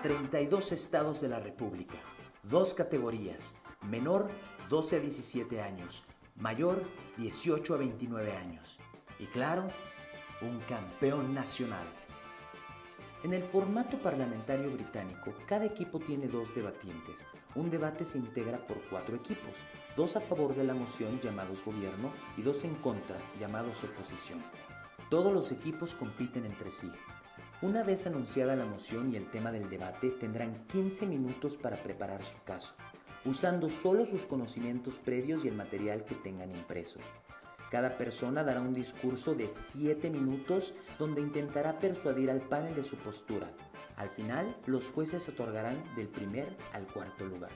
32 estados de la República, 2 categorías, menor 12 a 17 años, mayor 18 a 29 años y claro, un campeón nacional. En el formato parlamentario británico, cada equipo tiene 2 debatientes. Un debate se integra por 4 equipos, 2 a favor de la moción llamados gobierno y 2 en contra llamados oposición. Todos los equipos compiten entre sí. Una vez anunciada la moción y el tema del debate, tendrán 15 minutos para preparar su caso, usando solo sus conocimientos previos y el material que tengan impreso. Cada persona dará un discurso de 7 minutos donde intentará persuadir al panel de su postura. Al final, los jueces otorgarán del primer al cuarto lugar.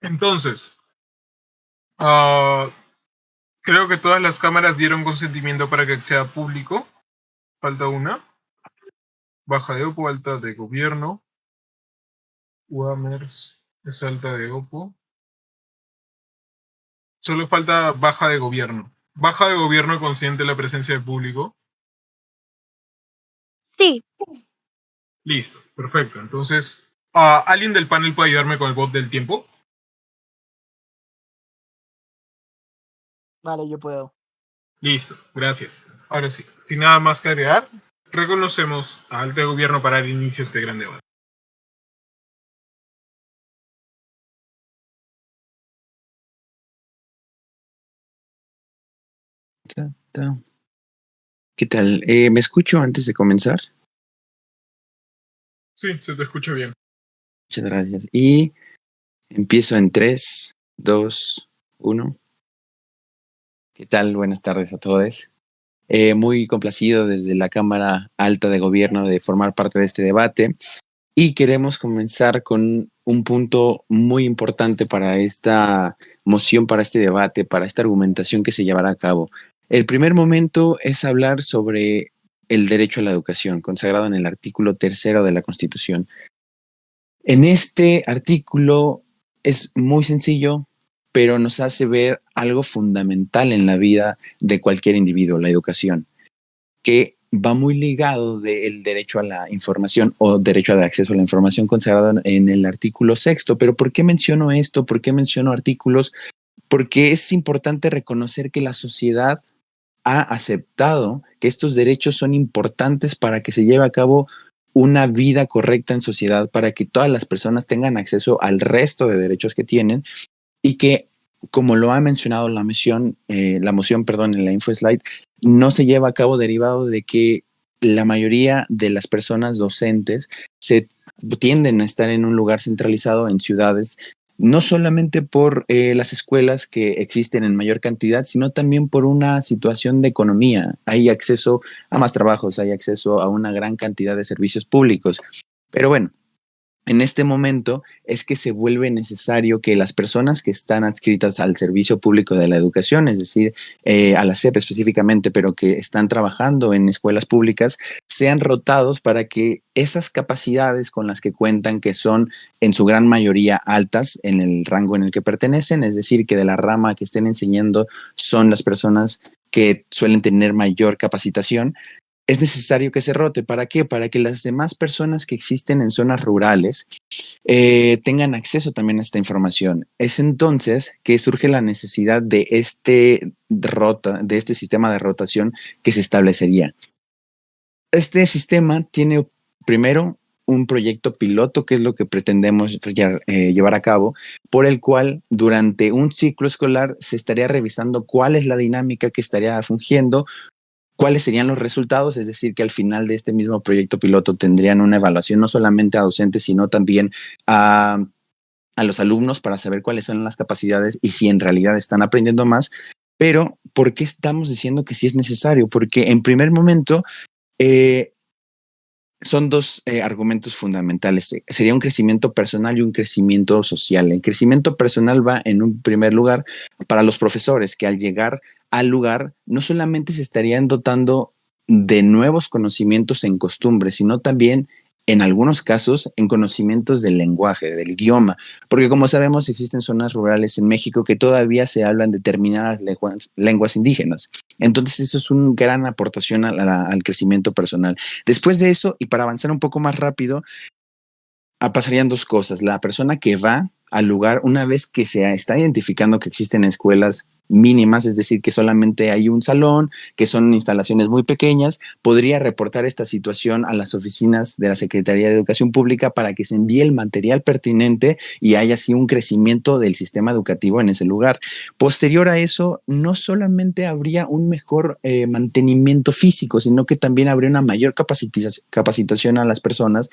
Entonces, ah, creo que todas las cámaras dieron consentimiento para que sea público. Falta una. Baja de Opo, alta de gobierno. UAMERS es alta de Opo. Solo falta baja de gobierno. Baja de gobierno consciente de la presencia de público. Sí. Listo, perfecto. Entonces, ¿alguien del panel puede ayudarme con el bot del tiempo? Vale, yo puedo. Listo, gracias. Ahora sí, sin nada más que agregar, reconocemos a alta de gobierno para el inicio de este gran debate. ¿Qué tal? ¿Me escucho antes de comenzar? Sí, se te escucha bien. Muchas gracias. Y empiezo en 3, 2, 1. ¿Qué tal? Buenas tardes a todos. Muy complacido desde la Cámara Alta de Gobierno de formar parte de este debate y queremos comenzar con un punto muy importante para esta moción, para este debate, para esta argumentación que se llevará a cabo. El primer momento es hablar sobre el derecho a la educación, consagrado en el artículo 3 de la Constitución. En este artículo es muy sencillo, pero nos hace ver algo fundamental en la vida de cualquier individuo, la educación, que va muy ligado del derecho a la información o derecho de acceso a la información consagrado en el artículo 6. Pero ¿por qué menciono esto? ¿Por qué menciono artículos? Porque es importante reconocer que la sociedad ha aceptado que estos derechos son importantes para que se lleve a cabo una vida correcta en sociedad, para que todas las personas tengan acceso al resto de derechos que tienen y que, como lo ha mencionado la moción, en la infoslide, no se lleva a cabo derivado de que la mayoría de las personas docentes se tienden a estar en un lugar centralizado en ciudades, no solamente por las escuelas que existen en mayor cantidad, sino también por una situación de economía. Hay acceso a más trabajos, hay acceso a una gran cantidad de servicios públicos. Pero bueno, en este momento es que se vuelve necesario que las personas que están adscritas al servicio público de la educación, es decir, a la SEP específicamente, pero que están trabajando en escuelas públicas, sean rotados para que esas capacidades con las que cuentan, que son en su gran mayoría altas en el rango en el que pertenecen, es decir, que de la rama que estén enseñando son las personas que suelen tener mayor capacitación, es necesario que se rote. ¿Para qué? Para que las demás personas que existen en zonas rurales tengan acceso también a esta información. Es entonces que surge la necesidad de este sistema de rotación que se establecería. Este sistema tiene primero un proyecto piloto, que es lo que pretendemos llevar a cabo, por el cual durante un ciclo escolar se estaría revisando cuál es la dinámica que estaría fungiendo, cuáles serían los resultados, es decir, que al final de este mismo proyecto piloto tendrían una evaluación no solamente a docentes, sino también a los alumnos para saber cuáles son las capacidades y si en realidad están aprendiendo más. Pero, ¿por qué estamos diciendo que sí es necesario? Porque en primer momento, son dos argumentos fundamentales. Sería un crecimiento personal y un crecimiento social. El crecimiento personal va en un primer lugar para los profesores, que al llegar al lugar no solamente se estarían dotando de nuevos conocimientos en costumbres, sino también en algunos casos en conocimientos del lenguaje, del idioma, porque como sabemos existen zonas rurales en México que todavía se hablan determinadas lenguas indígenas. Entonces eso es una gran aportación al crecimiento personal. Después de eso, y para avanzar un poco más rápido, pasarían dos cosas. La persona que va al lugar, una vez que se está identificando que existen escuelas mínimas, es decir, que solamente hay un salón, que son instalaciones muy pequeñas, podría reportar esta situación a las oficinas de la Secretaría de Educación Pública para que se envíe el material pertinente y haya así un crecimiento del sistema educativo en ese lugar. Posterior a eso, no solamente habría un mejor mantenimiento físico, sino que también habría una mayor capacitación a las personas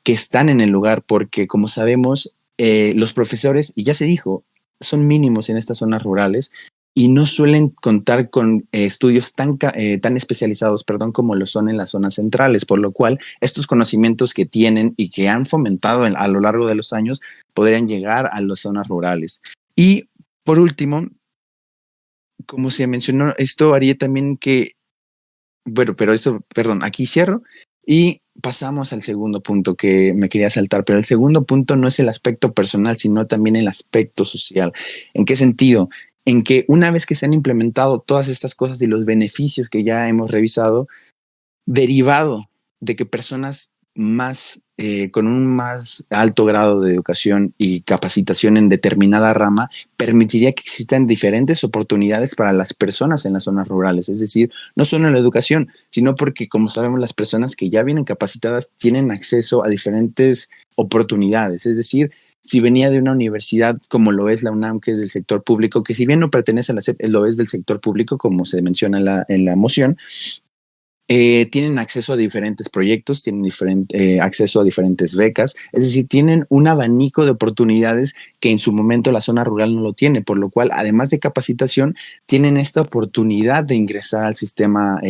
que están en el lugar, porque como sabemos, los profesores, y ya se dijo, son mínimos en estas zonas rurales y no suelen contar con estudios tan especializados, perdón, como lo son en las zonas centrales, por lo cual estos conocimientos que tienen y que han fomentado a lo largo de los años podrían llegar a las zonas rurales. Y por último, como se mencionó, esto haría también que, bueno, pero esto, perdón, aquí cierro y pasamos al segundo punto que me quería saltar, pero el segundo punto no es el aspecto personal, sino también el aspecto social. ¿En qué sentido? En que una vez que se han implementado todas estas cosas y los beneficios que ya hemos revisado, derivado de que personas más con un más alto grado de educación y capacitación en determinada rama permitiría que existan diferentes oportunidades para las personas en las zonas rurales, es decir, no solo en la educación, sino porque como sabemos las personas que ya vienen capacitadas tienen acceso a diferentes oportunidades, es decir, si venía de una universidad como lo es la UNAM, que es del sector público, que si bien no pertenece a la SEP, lo es del sector público, como se menciona en la moción, tienen acceso a diferentes proyectos, tienen acceso a diferentes becas, es decir, tienen un abanico de oportunidades que en su momento la zona rural no lo tiene, por lo cual, además de capacitación, tienen esta oportunidad de ingresar al sistema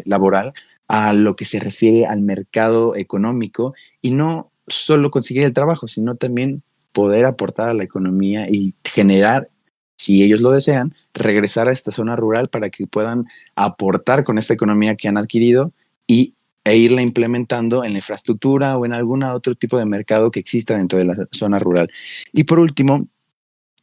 laboral a lo que se refiere al mercado económico y no solo conseguir el trabajo, sino también poder aportar a la economía y generar, si ellos lo desean, regresar a esta zona rural para que puedan aportar con esta economía que han adquirido e irla implementando en la infraestructura o en algún otro tipo de mercado que exista dentro de la zona rural. Y por último,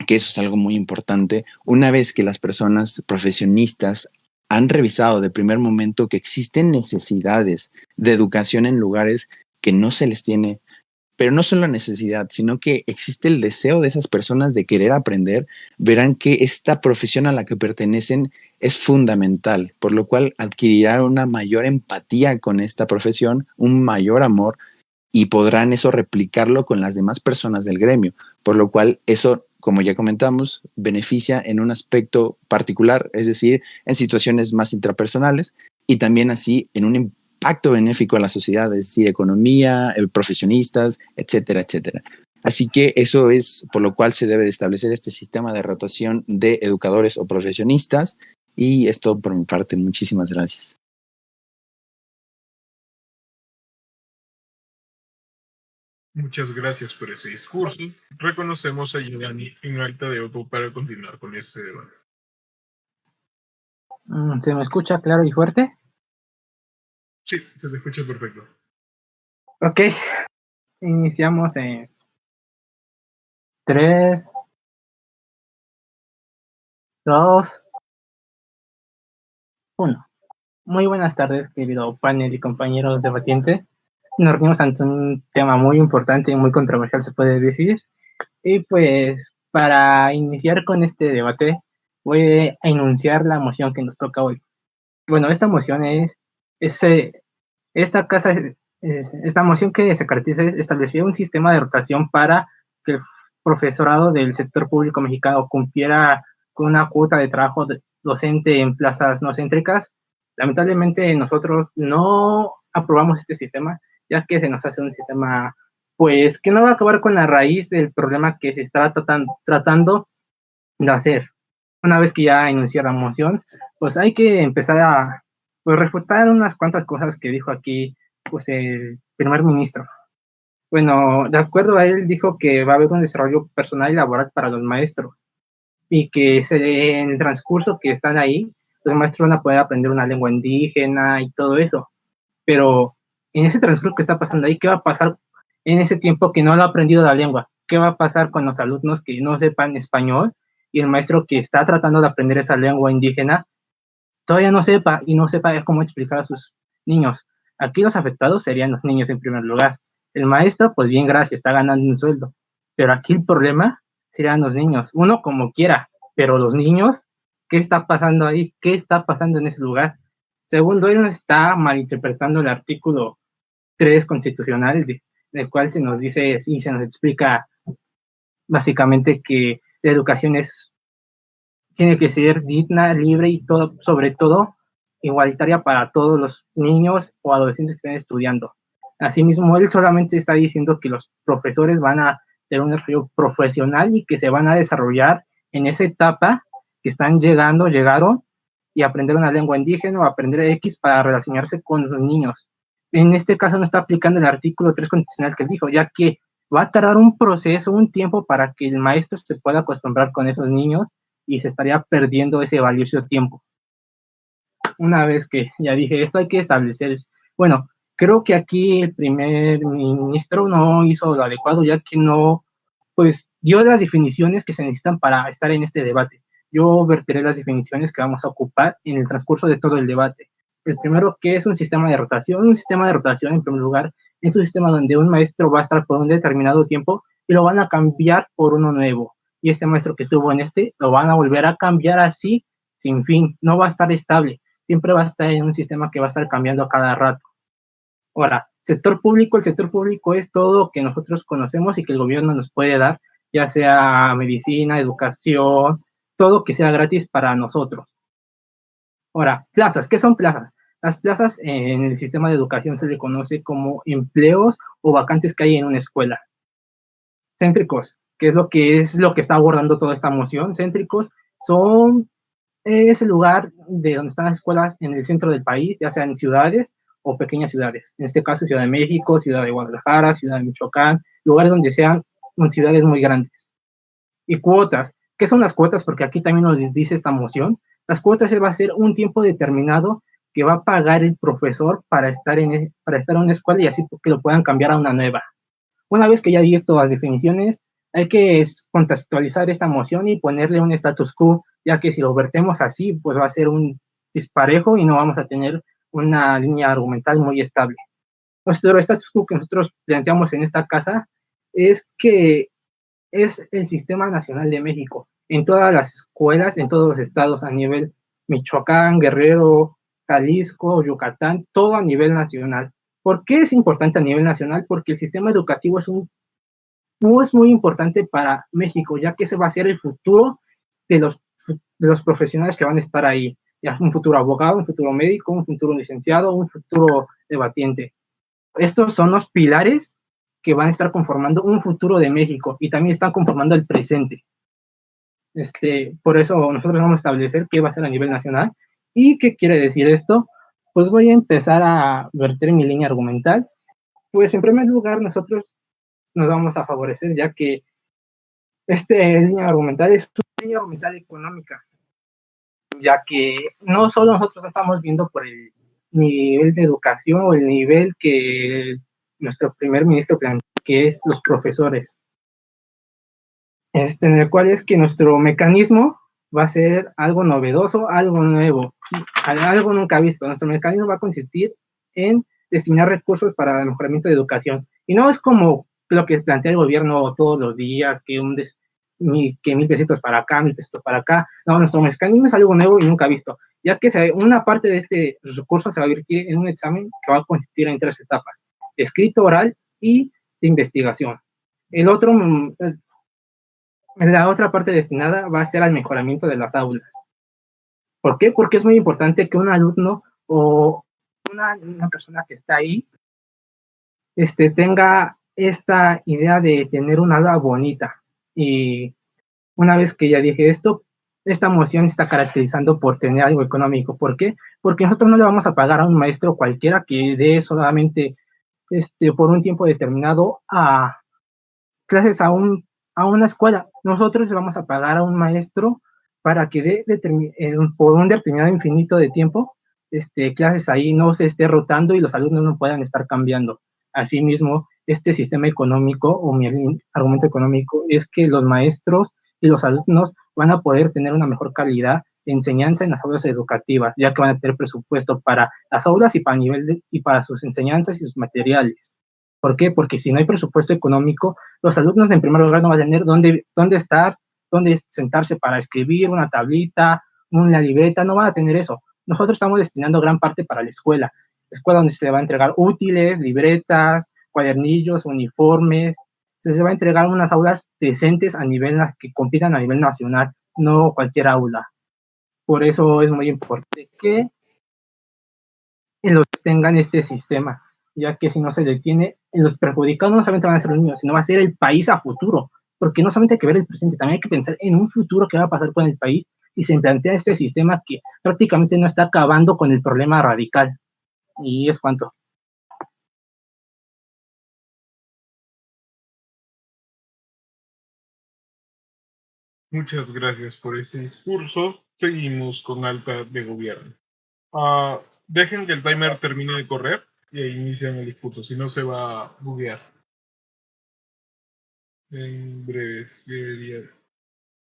que eso es algo muy importante, una vez que las personas profesionistas han revisado de primer momento que existen necesidades de educación en lugares que no se les tiene, pero no solo la necesidad, sino que existe el deseo de esas personas de querer aprender, verán que esta profesión a la que pertenecen es fundamental, por lo cual adquirirán una mayor empatía con esta profesión, un mayor amor y podrán eso replicarlo con las demás personas del gremio, por lo cual eso, como ya comentamos, beneficia en un aspecto particular, es decir, en situaciones más intrapersonales y también así en un impacto benéfico a la sociedad, es decir, economía, profesionistas, etcétera, etcétera. Así que eso es por lo cual se debe de establecer este sistema de rotación de educadores o profesionistas y esto por mi parte. Muchísimas gracias. Muchas gracias por ese discurso. Reconocemos a Giovanni en alta de Oco para continuar con este debate. ¿Se me escucha claro y fuerte? Sí, se te escucha perfecto. Ok, iniciamos en 3, 2, 1. Muy buenas tardes, querido panel y compañeros debatientes. Nos reunimos ante un tema muy importante y muy controversial, se puede decir. Y pues, para iniciar con este debate, voy a enunciar la moción que nos toca hoy. Bueno, esta moción es Esta moción que se caracteriza es establecer un sistema de rotación para que el profesorado del sector público mexicano cumpliera con una cuota de trabajo docente en plazas no céntricas. Lamentablemente nosotros no aprobamos este sistema, ya que se nos hace un sistema pues que no va a acabar con la raíz del problema que se está tratando de hacer. Una vez que ya inició la moción, pues hay que empezar a pues, refutar unas cuantas cosas que dijo aquí pues el primer ministro. Bueno, de acuerdo a él, dijo que va a haber un desarrollo personal y laboral para los maestros y que en el transcurso que están ahí, los maestros van a poder aprender una lengua indígena y todo eso. Pero en ese transcurso que está pasando ahí, ¿qué va a pasar en ese tiempo que no lo ha aprendido la lengua? ¿Qué va a pasar con los alumnos que no sepan español y el maestro que está tratando de aprender esa lengua indígena todavía no sepa y no sepa cómo explicar a sus niños? Aquí los afectados serían los niños en primer lugar. El maestro, pues bien, gracias, está ganando un sueldo. Pero aquí el problema serían los niños. Uno como quiera, pero los niños, ¿qué está pasando ahí? ¿Qué está pasando en ese lugar? Segundo, él no está malinterpretando el artículo 3 constitucional, del cual se nos dice y se nos explica básicamente que la educación tiene que ser digna, libre y todo, sobre todo igualitaria para todos los niños o adolescentes que estén estudiando. Asimismo, él solamente está diciendo que los profesores van a tener un desarrollo profesional y que se van a desarrollar en esa etapa que llegaron y aprender una lengua indígena o aprender X para relacionarse con los niños. En este caso no está aplicando el artículo 3 constitucional que dijo, ya que va a tardar un proceso, un tiempo para que el maestro se pueda acostumbrar con esos niños y se estaría perdiendo ese valioso tiempo. Una vez que ya dije esto, hay que establecer, bueno, creo que aquí el primer ministro no hizo lo adecuado, ya que no, pues, dio las definiciones que se necesitan para estar en este debate. Yo verteré las definiciones que vamos a ocupar en el transcurso de todo el debate. El primero, ¿qué es un sistema de rotación? Un sistema de rotación, en primer lugar, es un sistema donde un maestro va a estar por un determinado tiempo y lo van a cambiar por uno nuevo. Y este maestro que estuvo en lo van a volver a cambiar así, sin fin. No va a estar estable. Siempre va a estar en un sistema que va a estar cambiando a cada rato. Ahora, sector público, el sector público es todo lo que nosotros conocemos y que el gobierno nos puede dar, ya sea medicina, educación, todo que sea gratis para nosotros. Ahora, plazas, ¿qué son plazas? Las plazas en el sistema de educación se le conoce como empleos o vacantes que hay en una escuela. Céntricos, ¿qué es lo que está abordando toda esta moción? Céntricos es el lugar de donde están las escuelas en el centro del país, ya sean ciudades o pequeñas ciudades. En este caso, Ciudad de México, Ciudad de Guadalajara, Ciudad de Michoacán, lugares donde sean ciudades muy grandes. Y cuotas. ¿Qué son las cuotas? Porque aquí también nos dice esta moción. Las cuotas va a ser un tiempo determinado que va a pagar el profesor para estar en una escuela y así que lo puedan cambiar a una nueva. Una vez que ya di estas las definiciones, hay que contextualizar esta moción y ponerle un status quo, ya que si lo vertemos así, pues va a ser un disparejo y no vamos a tener una línea argumental muy estable. Nuestro status quo que nosotros planteamos en esta casa es que es el Sistema Nacional de México. En todas las escuelas, en todos los estados, a nivel Michoacán, Guerrero, Jalisco, Yucatán, todo a nivel nacional. ¿Por qué es importante a nivel nacional? Porque el sistema educativo es muy importante para México, ya que ese va a ser el futuro de los profesionales que van a estar ahí. Ya un futuro abogado, un futuro médico, un futuro licenciado, un futuro debatiente. Estos son los pilares que van a estar conformando un futuro de México y también están conformando el presente. Por eso nosotros vamos a establecer qué va a ser a nivel nacional. ¿Y qué quiere decir esto? Pues voy a empezar a verter mi línea argumental. Pues en primer lugar nosotros nos vamos a favorecer, ya que línea argumental es una línea argumental económica, ya que no solo nosotros estamos viendo por el nivel de educación o el nivel que nuestro primer ministro planteó, que es los profesores, en el cual es que nuestro mecanismo va a ser algo novedoso, algo nuevo, algo nunca visto. Nuestro mecanismo va a consistir en destinar recursos para el mejoramiento de educación. Y no es como lo que plantea el gobierno todos los días, que que 1,000 pesitos para acá, 1,000 pesitos para acá. No, nuestro mecanismo es algo nuevo y nunca visto, ya que una parte de este recurso se va a vertir en un examen que va a consistir en 3 etapas: escrito, oral y de investigación. La otra parte destinada va a ser al mejoramiento de las aulas. ¿Por qué? Porque es muy importante que un alumno o una persona que está ahí tenga esta idea de tener una aula bonita. Y una vez que ya dije esto, esta moción se está caracterizando por tener algo económico. ¿Por qué? Porque nosotros no le vamos a pagar a un maestro cualquiera que dé solamente por un tiempo determinado a clases a una escuela. Nosotros le vamos a pagar a un maestro para que dé por un determinado infinito de tiempo clases ahí, no se esté rotando y los alumnos no puedan estar cambiando. Asimismo, este sistema económico, o mi argumento económico, es que los maestros y los alumnos van a poder tener una mejor calidad de enseñanza en las aulas educativas, ya que van a tener presupuesto para las aulas y para sus enseñanzas y sus materiales. ¿Por qué? Porque si no hay presupuesto económico, los alumnos en primer lugar no van a tener dónde estar, dónde sentarse para escribir, una tablita, una libreta, no van a tener eso. Nosotros estamos destinando gran parte para la escuela donde se va a entregar útiles, libretas, cuadernillos, uniformes. Se va a entregar unas aulas decentes que compitan a nivel nacional, no cualquier aula. Por eso es muy importante que los tengan este sistema, ya que si no se detiene, los perjudicados no solamente van a ser los niños, sino va a ser el país a futuro, porque no solamente hay que ver el presente, también hay que pensar en un futuro que va a pasar con el país y se plantea este sistema que prácticamente no está acabando con el problema radical. Y es cuanto. Muchas gracias por ese discurso. Seguimos con Alta de Gobierno. Dejen que el timer termine de correr y ahí inician el discurso, si no se va a buguear. En breve debería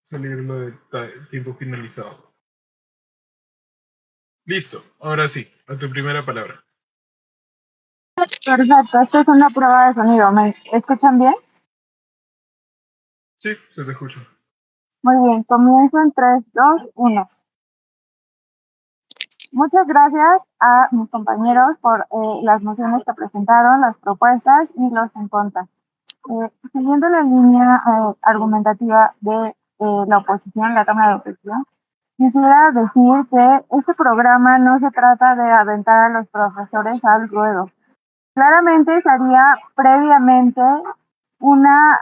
salir lo de tiempo finalizado. Listo, ahora sí, a tu primera palabra. Perfecto, esta es una prueba de sonido. ¿Me escuchan bien? Sí, se te escucha. Muy bien, comienzo en 3, 2, 1. Muchas gracias a mis compañeros por las mociones que presentaron, las propuestas y los en contra. Siguiendo la línea argumentativa de la oposición, la Cámara de Oposición, quisiera decir que este programa no se trata de aventar a los profesores al ruedo. Claramente se haría previamente una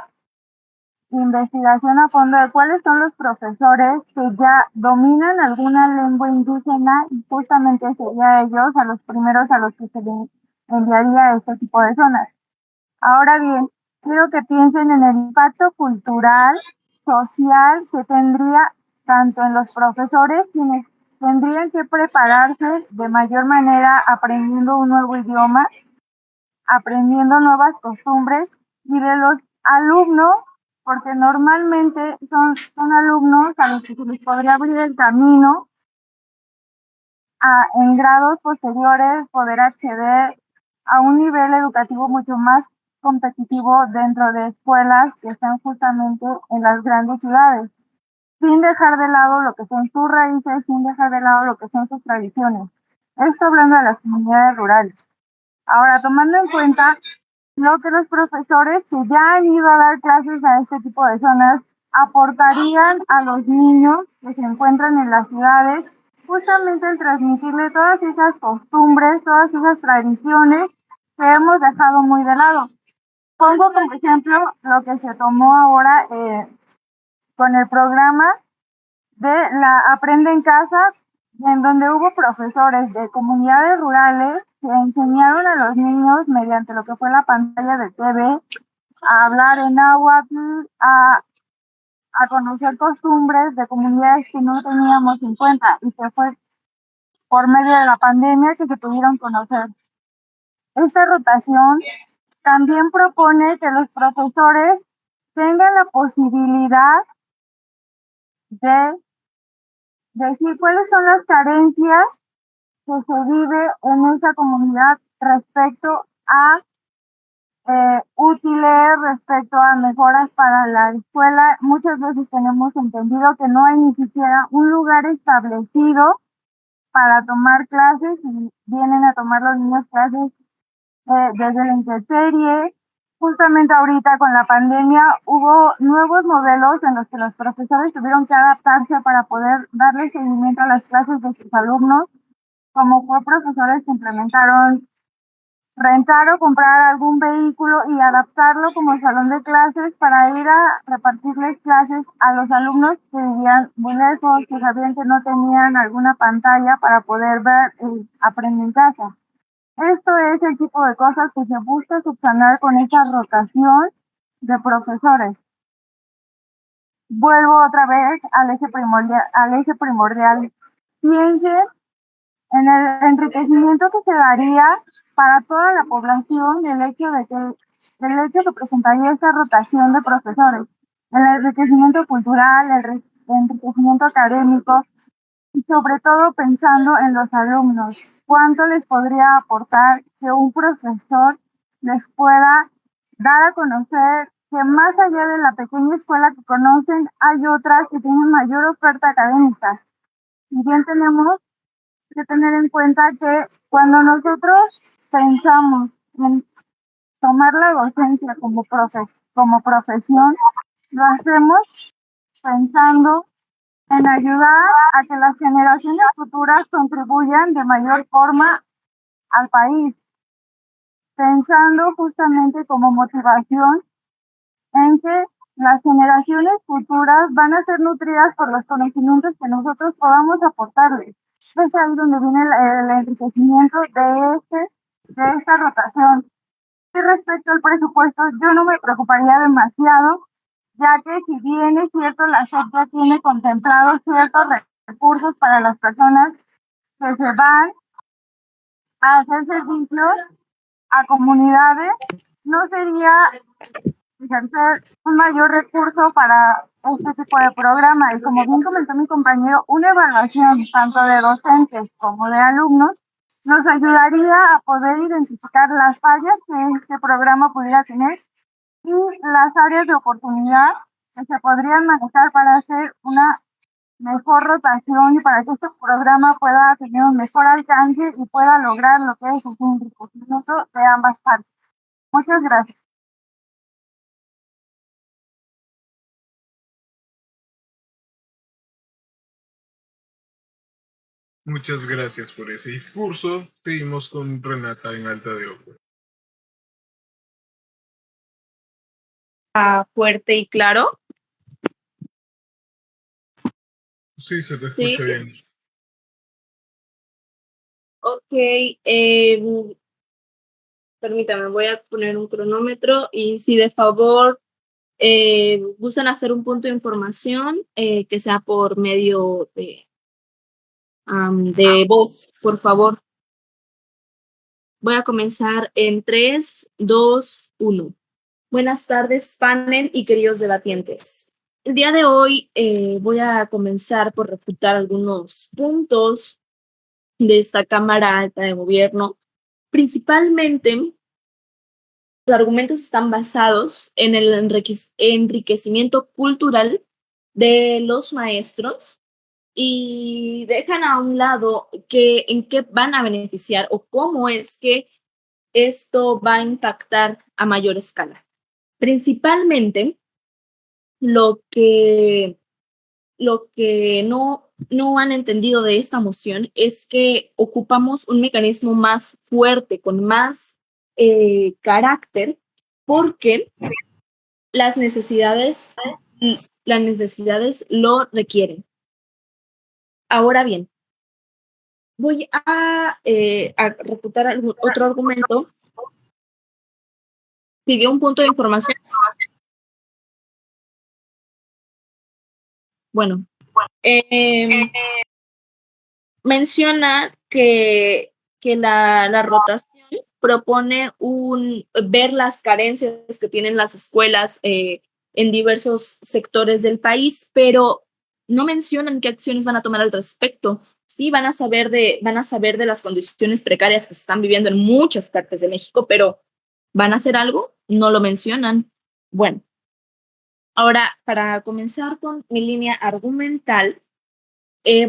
investigación a fondo de cuáles son los profesores que ya dominan alguna lengua indígena y justamente sería ellos a los primeros a los que se les enviaría este tipo de zonas. Ahora bien, quiero que piensen en el impacto cultural, social que tendría tanto en los profesores, quienes tendrían que prepararse de mayor manera aprendiendo un nuevo idioma, aprendiendo nuevas costumbres, y de los alumnos, porque normalmente son alumnos a los que se les podría abrir el camino en grados posteriores poder acceder a un nivel educativo mucho más competitivo dentro de escuelas que están justamente en las grandes ciudades, sin dejar de lado lo que son sus raíces, sin dejar de lado lo que son sus tradiciones. Esto hablando de las comunidades rurales. Ahora, tomando en cuenta lo que los profesores que ya han ido a dar clases a este tipo de zonas aportarían a los niños que se encuentran en las ciudades, justamente en transmitirle todas esas costumbres, todas esas tradiciones que hemos dejado muy de lado. Pongo como ejemplo lo que se tomó ahora con el programa de la Aprende en Casa, en donde hubo profesores de comunidades rurales que enseñaron a los niños mediante lo que fue la pantalla de TV a hablar en náhuatl, a conocer costumbres de comunidades que no teníamos en cuenta y que fue por medio de la pandemia que se pudieron conocer. Esta rotación también propone que los profesores tengan la posibilidad de decir cuáles son las carencias que se vive en esa comunidad respecto a útiles respecto a mejoras para la escuela. Muchas veces tenemos entendido que no hay ni siquiera un lugar establecido para tomar clases y vienen a tomar los niños clases desde la intemperie. Justamente ahorita con la pandemia hubo nuevos modelos en los que los profesores tuvieron que adaptarse para poder darle seguimiento a las clases de sus alumnos, como fue profesores que implementaron rentar o comprar algún vehículo y adaptarlo como salón de clases para ir a repartirles clases a los alumnos que vivían muy lejos, que sabían que no tenían alguna pantalla para poder ver y aprender en casa. Esto es el tipo de cosas que se busca subsanar con esa rotación de profesores. Vuelvo otra vez al eje primordial. Piensen en el enriquecimiento que se daría para toda la población del hecho que presentaría esa rotación de profesores. El enriquecimiento cultural, el enriquecimiento académico y sobre todo pensando en los alumnos. ¿Cuánto les podría aportar que un profesor les pueda dar a conocer que más allá de la pequeña escuela que conocen, hay otras que tienen mayor oferta académica? Y bien tenemos que tener en cuenta que cuando nosotros pensamos en tomar la docencia como profesión, lo hacemos pensando en ayudar a que las generaciones futuras contribuyan de mayor forma al país, pensando justamente como motivación en que las generaciones futuras van a ser nutridas por los conocimientos que nosotros podamos aportarles. Es ahí donde viene el enriquecimiento de esta rotación. Y respecto al presupuesto, yo no me preocuparía demasiado, ya que si bien es cierto, la SEP ya tiene contemplados ciertos recursos para las personas que se van a hacer servicios a comunidades, no sería ejercer un mayor recurso para este tipo de programa. Y como bien comentó mi compañero, una evaluación tanto de docentes como de alumnos nos ayudaría a poder identificar las fallas que este programa pudiera tener y las áreas de oportunidad que se podrían manejar para hacer una mejor rotación y para que este programa pueda tener un mejor alcance y pueda lograr lo que es un enriquecimiento de ambas partes. Muchas gracias. Muchas gracias por ese discurso. Seguimos con Renata en Alta de Ojo. Fuerte y claro. Sí, se te Sí. escucha bien. Ok, permítame, voy a poner un cronómetro y si de favor gustan hacer un punto de información que sea por medio de voz, por favor. Voy a comenzar en 3, 2, 1. Buenas tardes, panel y queridos debatientes. El día de hoy voy a comenzar por refutar algunos puntos de esta Cámara Alta de Gobierno. Principalmente, los argumentos están basados en el enriquecimiento cultural de los maestros y dejan a un lado en qué van a beneficiar o cómo es que esto va a impactar a mayor escala. Principalmente, lo que no han entendido de esta moción es que ocupamos un mecanismo más fuerte, con más carácter, porque las necesidades lo requieren. Ahora bien, voy a refutar otro argumento. Pidió un punto de información. Bueno, menciona que la rotación propone ver las carencias que tienen las escuelas en diversos sectores del país, pero no mencionan qué acciones van a tomar al respecto. Sí, van a saber de las condiciones precarias que se están viviendo en muchas partes de México, pero ¿van a hacer algo? no lo mencionan. Bueno, ahora para comenzar con mi línea argumental,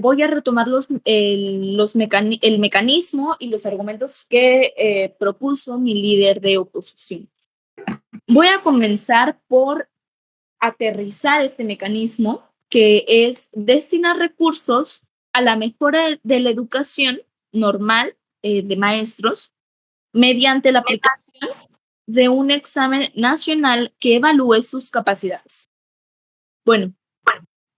voy a retomar el mecanismo y los argumentos que propuso mi líder de oposición. Voy a comenzar por aterrizar este mecanismo, que es destinar recursos a la mejora de la educación normal de maestros mediante la aplicación de un examen nacional que evalúe sus capacidades. Bueno,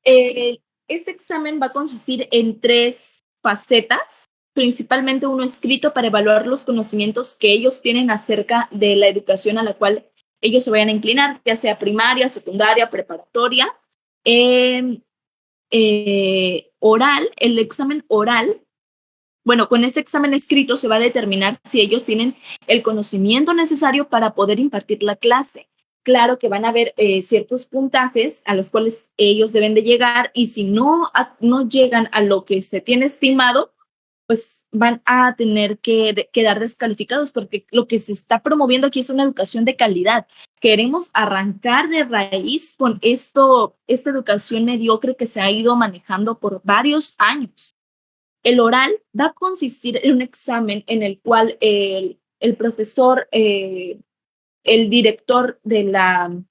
este examen va a consistir en 3 facetas, principalmente uno escrito para evaluar los conocimientos que ellos tienen acerca de la educación a la cual ellos se vayan a inclinar, ya sea primaria, secundaria, preparatoria. Oral, el examen oral, bueno, con este examen escrito se va a determinar si ellos tienen el conocimiento necesario para poder impartir la clase. Claro que van a haber ciertos puntajes a los cuales ellos deben de llegar, y si no llegan a lo que se tiene estimado, pues van a tener que quedar descalificados, porque lo que se está promoviendo aquí es una educación de calidad. Queremos arrancar de raíz con esta educación mediocre que se ha ido manejando por varios años. El oral va a consistir en un examen en el cual el profesor, el director el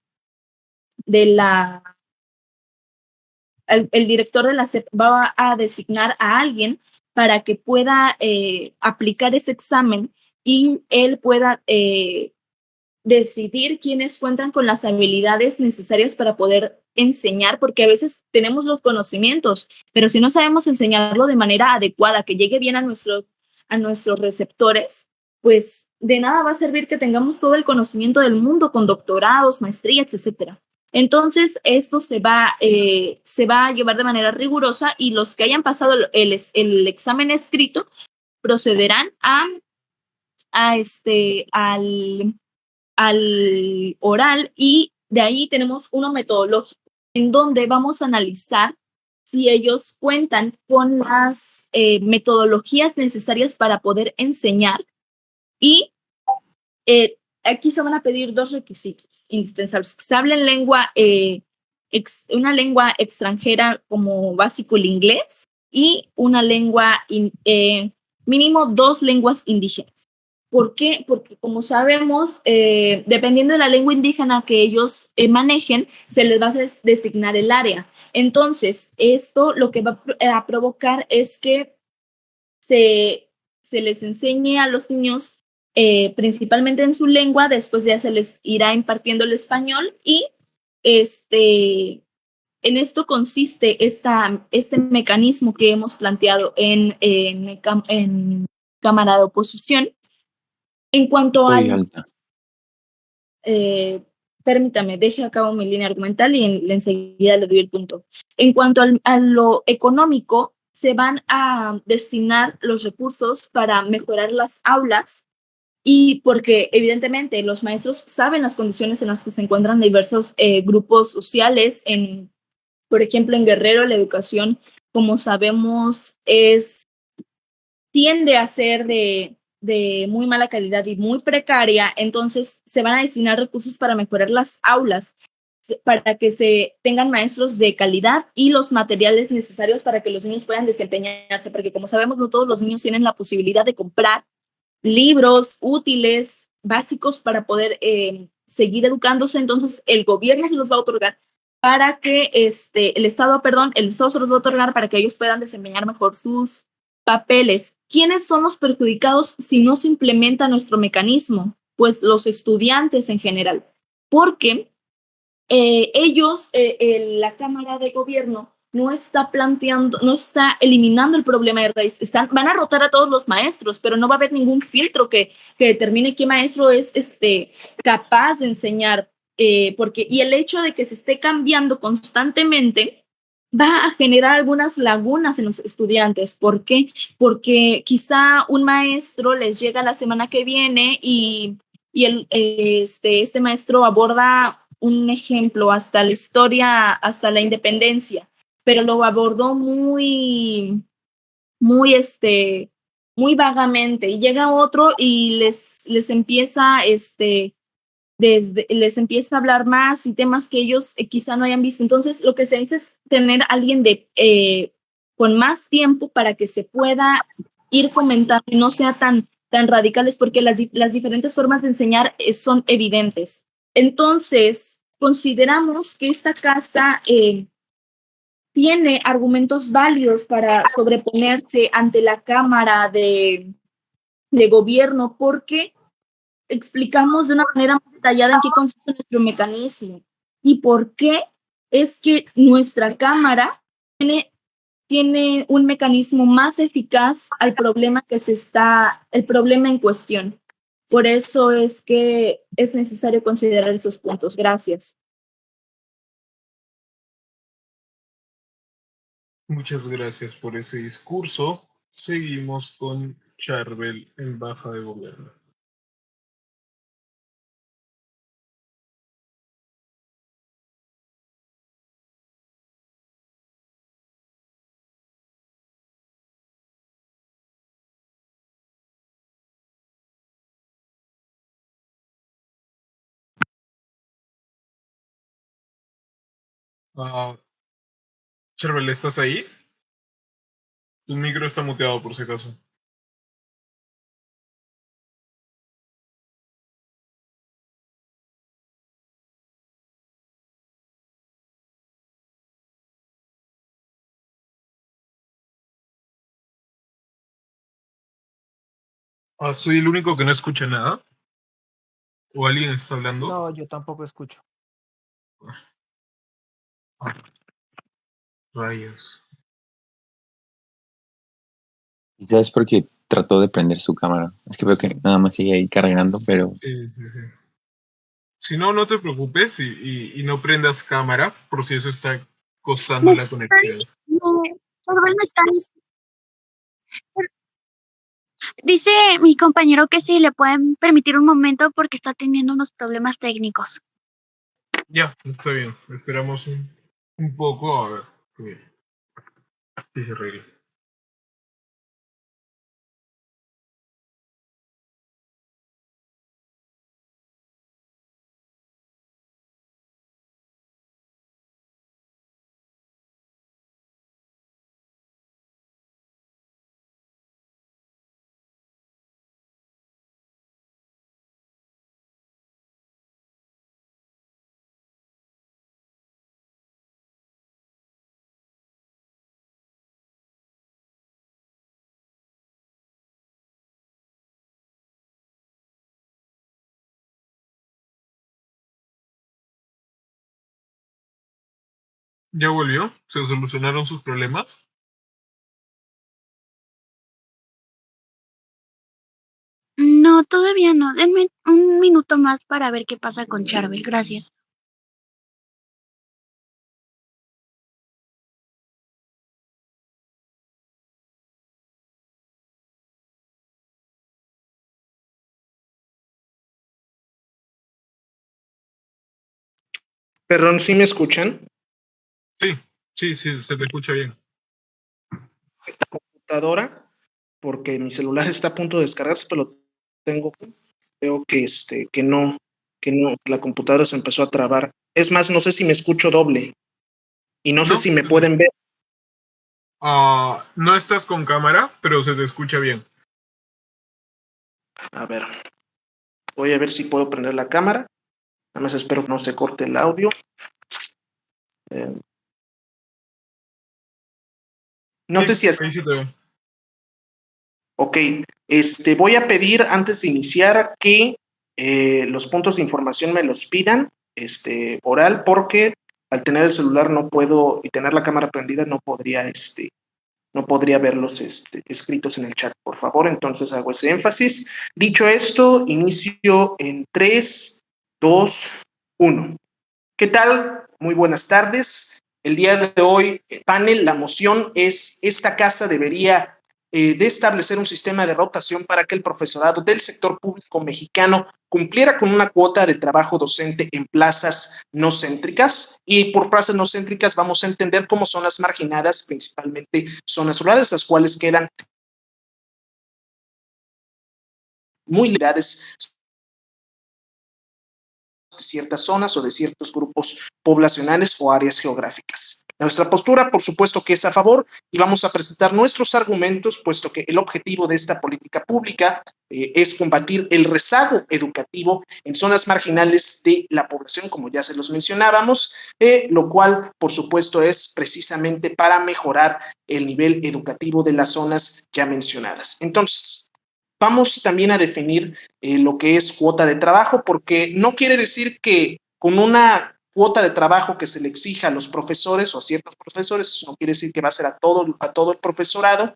director de la SEP va a designar a alguien para que pueda aplicar ese examen, y él pueda decidir quiénes cuentan con las habilidades necesarias para poder enseñar, porque a veces tenemos los conocimientos, pero si no sabemos enseñarlo de manera adecuada, que llegue bien a nuestros receptores, pues de nada va a servir que tengamos todo el conocimiento del mundo con doctorados, maestrías, etcétera. Entonces, esto se va a llevar de manera rigurosa, y los que hayan pasado el examen escrito procederán al oral, y de ahí tenemos uno metodológico en donde vamos a analizar si ellos cuentan con las metodologías necesarias para poder enseñar, y aquí se van a pedir 2 requisitos indispensables: que se hable en una lengua extranjera como básico el inglés, y una lengua, mínimo 2 lenguas indígenas. ¿Por qué? Porque como sabemos, dependiendo de la lengua indígena que ellos manejen, se les va a designar el área. Entonces, esto lo que va a provocar es que se les enseñe a los niños principalmente en su lengua, después ya se les irá impartiendo el español, y en esto consiste este mecanismo que hemos planteado en Cámara de Oposición. En cuanto Muy alta. Permítame, deje a cabo mi línea argumental y enseguida le doy el punto. En cuanto a lo económico, se van a destinar los recursos para mejorar las aulas, y porque evidentemente los maestros saben las condiciones en las que se encuentran diversos grupos sociales. Por ejemplo, en Guerrero, la educación, como sabemos, tiende a ser de muy mala calidad y muy precaria. Entonces se van a destinar recursos para mejorar las aulas, para que se tengan maestros de calidad y los materiales necesarios para que los niños puedan desempeñarse, porque como sabemos, no todos los niños tienen la posibilidad de comprar libros útiles, básicos, para poder seguir educándose. Entonces el gobierno se los va a otorgar para que el Estado se los va a otorgar para que ellos puedan desempeñar mejor sus papeles. ¿Quiénes son los perjudicados si no se implementa nuestro mecanismo? Pues los estudiantes en general, porque la Cámara de Gobierno no está eliminando el problema de raíz. Van a rotar a todos los maestros, pero no va a haber ningún filtro que determine qué maestro es capaz de enseñar, y el hecho de que se esté cambiando constantemente va a generar algunas lagunas en los estudiantes. ¿Por qué? Porque quizá un maestro les llega la semana que viene y este maestro aborda un ejemplo hasta la historia, hasta la independencia, pero lo abordó muy vagamente, y llega otro y les empieza les empieza a hablar más y temas que ellos quizá no hayan visto. Entonces, lo que se dice es tener a alguien con más tiempo para que se pueda ir fomentando y no sea tan radicales, porque las diferentes formas de enseñar son evidentes. Entonces, consideramos que esta casa tiene argumentos válidos para sobreponerse ante la Cámara de Gobierno, porque explicamos de una manera más detallada en qué consiste nuestro mecanismo y por qué es que nuestra Cámara tiene un mecanismo más eficaz al problema el problema en cuestión. Por eso es que es necesario considerar esos puntos. Gracias. Muchas gracias por ese discurso. Seguimos con Charbel en baja de gobierno. Charbel, ¿estás ahí? Tu micro está muteado por si acaso. ¿Soy el único que no escucha nada? ¿O alguien está hablando? No, yo tampoco escucho. Rayos. Quizás es porque trató de prender su cámara. Es que veo que nada más sigue ahí cargando, pero Sí. Si no, no te preocupes y no prendas cámara, por si eso está costando la conexión. Charbel no está. Dice mi compañero que si le pueden permitir un momento porque está teniendo unos problemas técnicos. Ya, está bien. Esperamos un poco a ver si se arregla. ¿Ya volvió? ¿Se solucionaron sus problemas? No, todavía no. Denme un minuto más para ver qué pasa con Charbel. Gracias. Perdón, ¿sí me escuchan? Sí, se te escucha bien. La computadora, porque mi celular está a punto de descargarse, pero lo tengo. Veo que no, la computadora se empezó a trabar. Es más, no sé si me escucho doble y no sé si me pueden ver. No estás con cámara, pero se te escucha bien. A ver, voy a ver si puedo prender la cámara. Nada más espero que no se corte el audio. No sé si es. Ahí sí te veo. Ok, voy a pedir antes de iniciar que los puntos de información me los pidan oral, porque al tener el celular no puedo, y tener la cámara prendida no podría verlos escritos en el chat, por favor. Entonces hago ese énfasis. Dicho esto, inicio en 3, 2, 1. ¿Qué tal? Muy buenas tardes. El día de hoy, panel, la moción es: esta casa debería de establecer un sistema de rotación para que el profesorado del sector público mexicano cumpliera con una cuota de trabajo docente en plazas no céntricas. Y por plazas no céntricas vamos a entender cómo zonas marginadas, principalmente zonas rurales, las cuales quedan muy limitadas de ciertas zonas o de ciertos grupos poblacionales o áreas geográficas. Nuestra postura, por supuesto, que es a favor, y vamos a presentar nuestros argumentos, puesto que el objetivo de esta política pública es combatir el rezago educativo en zonas marginales de la población, como ya se los mencionábamos, lo cual, por supuesto, es precisamente para mejorar el nivel educativo de las zonas ya mencionadas. Entonces, vamos también a definir lo que es cuota de trabajo, porque no quiere decir que con una cuota de trabajo que se le exija a los profesores o a ciertos profesores, eso no quiere decir que va a ser a todo el profesorado.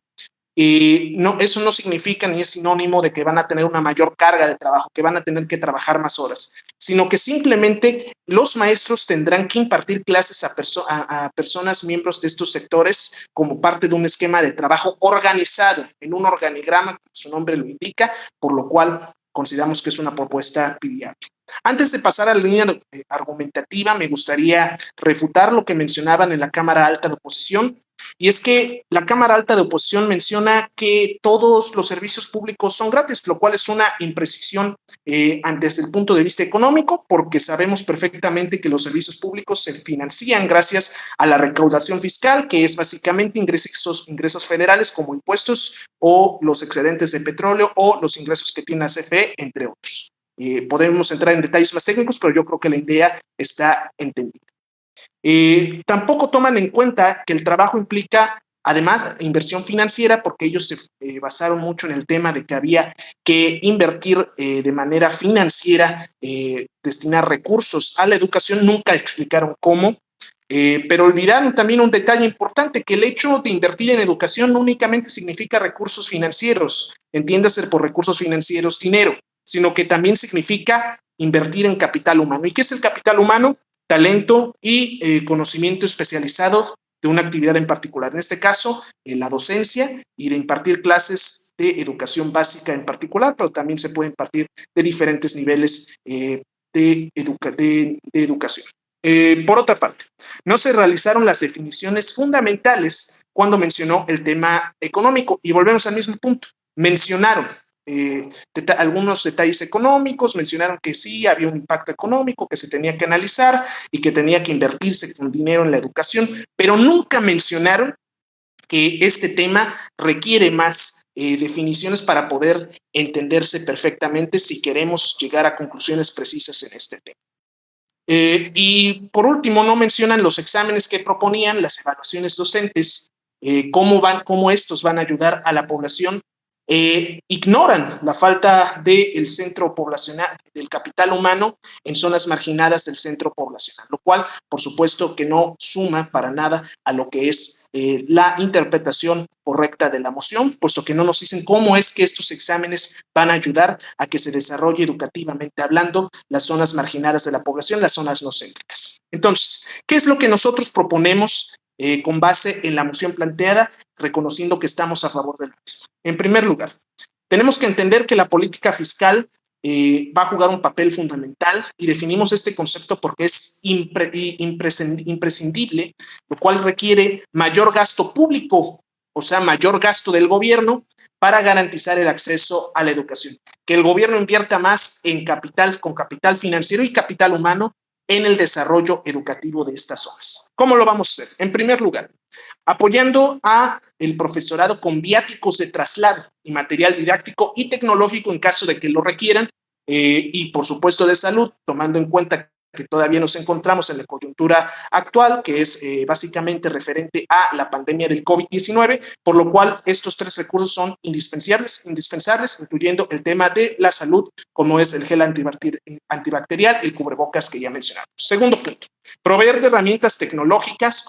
No, eso no significa ni es sinónimo de que van a tener una mayor carga de trabajo, que van a tener que trabajar más horas, sino que simplemente los maestros tendrán que impartir clases a personas miembros de estos sectores como parte de un esquema de trabajo organizado en un organigrama, como su nombre lo indica, por lo cual consideramos que es una propuesta viable. Antes de pasar a la línea argumentativa, me gustaría refutar lo que mencionaban en la Cámara Alta de Oposición, y es que la Cámara Alta de Oposición menciona que todos los servicios públicos son gratis, lo cual es una imprecisión desde el punto de vista económico, porque sabemos perfectamente que los servicios públicos se financian gracias a la recaudación fiscal, que es básicamente ingresos federales como impuestos o los excedentes de petróleo o los ingresos que tiene la CFE, entre otros. Podemos entrar en detalles más técnicos, pero yo creo que la idea está entendida. Tampoco toman en cuenta que el trabajo implica, además, inversión financiera, porque ellos se basaron mucho en el tema de que había que invertir de manera financiera, destinar recursos a la educación. Nunca explicaron cómo. Pero olvidaron también un detalle importante, que el hecho de invertir en educación no únicamente significa recursos financieros, entiéndase por recursos financieros dinero, sino que también significa invertir en capital humano. ¿Y qué es el capital humano? Talento y conocimiento especializado de una actividad en particular. En este caso, la docencia y de impartir clases de educación básica en particular, pero también se puede impartir de diferentes niveles de educación. Por otra parte, no se realizaron las definiciones fundamentales cuando mencionó el tema económico, y volvemos al mismo punto. Mencionaron algunos detalles económicos, mencionaron que sí había un impacto económico que se tenía que analizar y que tenía que invertirse con dinero en la educación, pero nunca mencionaron que este tema requiere más definiciones para poder entenderse perfectamente si queremos llegar a conclusiones precisas en este tema. Y por último, no mencionan los exámenes que proponían, las evaluaciones docentes, cómo estos van a ayudar a la población. Ignoran la falta del centro poblacional, del capital humano en zonas marginadas del centro poblacional, lo cual, por supuesto, que no suma para nada a lo que es la interpretación correcta de la moción, puesto que no nos dicen cómo es que estos exámenes van a ayudar a que se desarrolle educativamente hablando las zonas marginadas de la población, las zonas no céntricas. Entonces, ¿qué es lo que nosotros proponemos con base en la moción planteada, reconociendo que estamos a favor de la misma? En primer lugar, tenemos que entender que la política fiscal va a jugar un papel fundamental, y definimos este concepto porque es imprescindible, lo cual requiere mayor gasto público, o sea, mayor gasto del gobierno para garantizar el acceso a la educación. Que el gobierno invierta más en capital, con capital financiero y capital humano, en el desarrollo educativo de estas zonas. ¿Cómo lo vamos a hacer? En primer lugar, apoyando a el profesorado con viáticos de traslado y material didáctico y tecnológico en caso de que lo requieran, y por supuesto de salud, tomando en cuenta que todavía nos encontramos en la coyuntura actual, que es básicamente referente a la pandemia del COVID-19, por lo cual estos tres recursos son indispensables, incluyendo el tema de la salud, como es el gel antibacterial y el cubrebocas que ya mencionamos. Segundo punto, proveer de herramientas tecnológicas,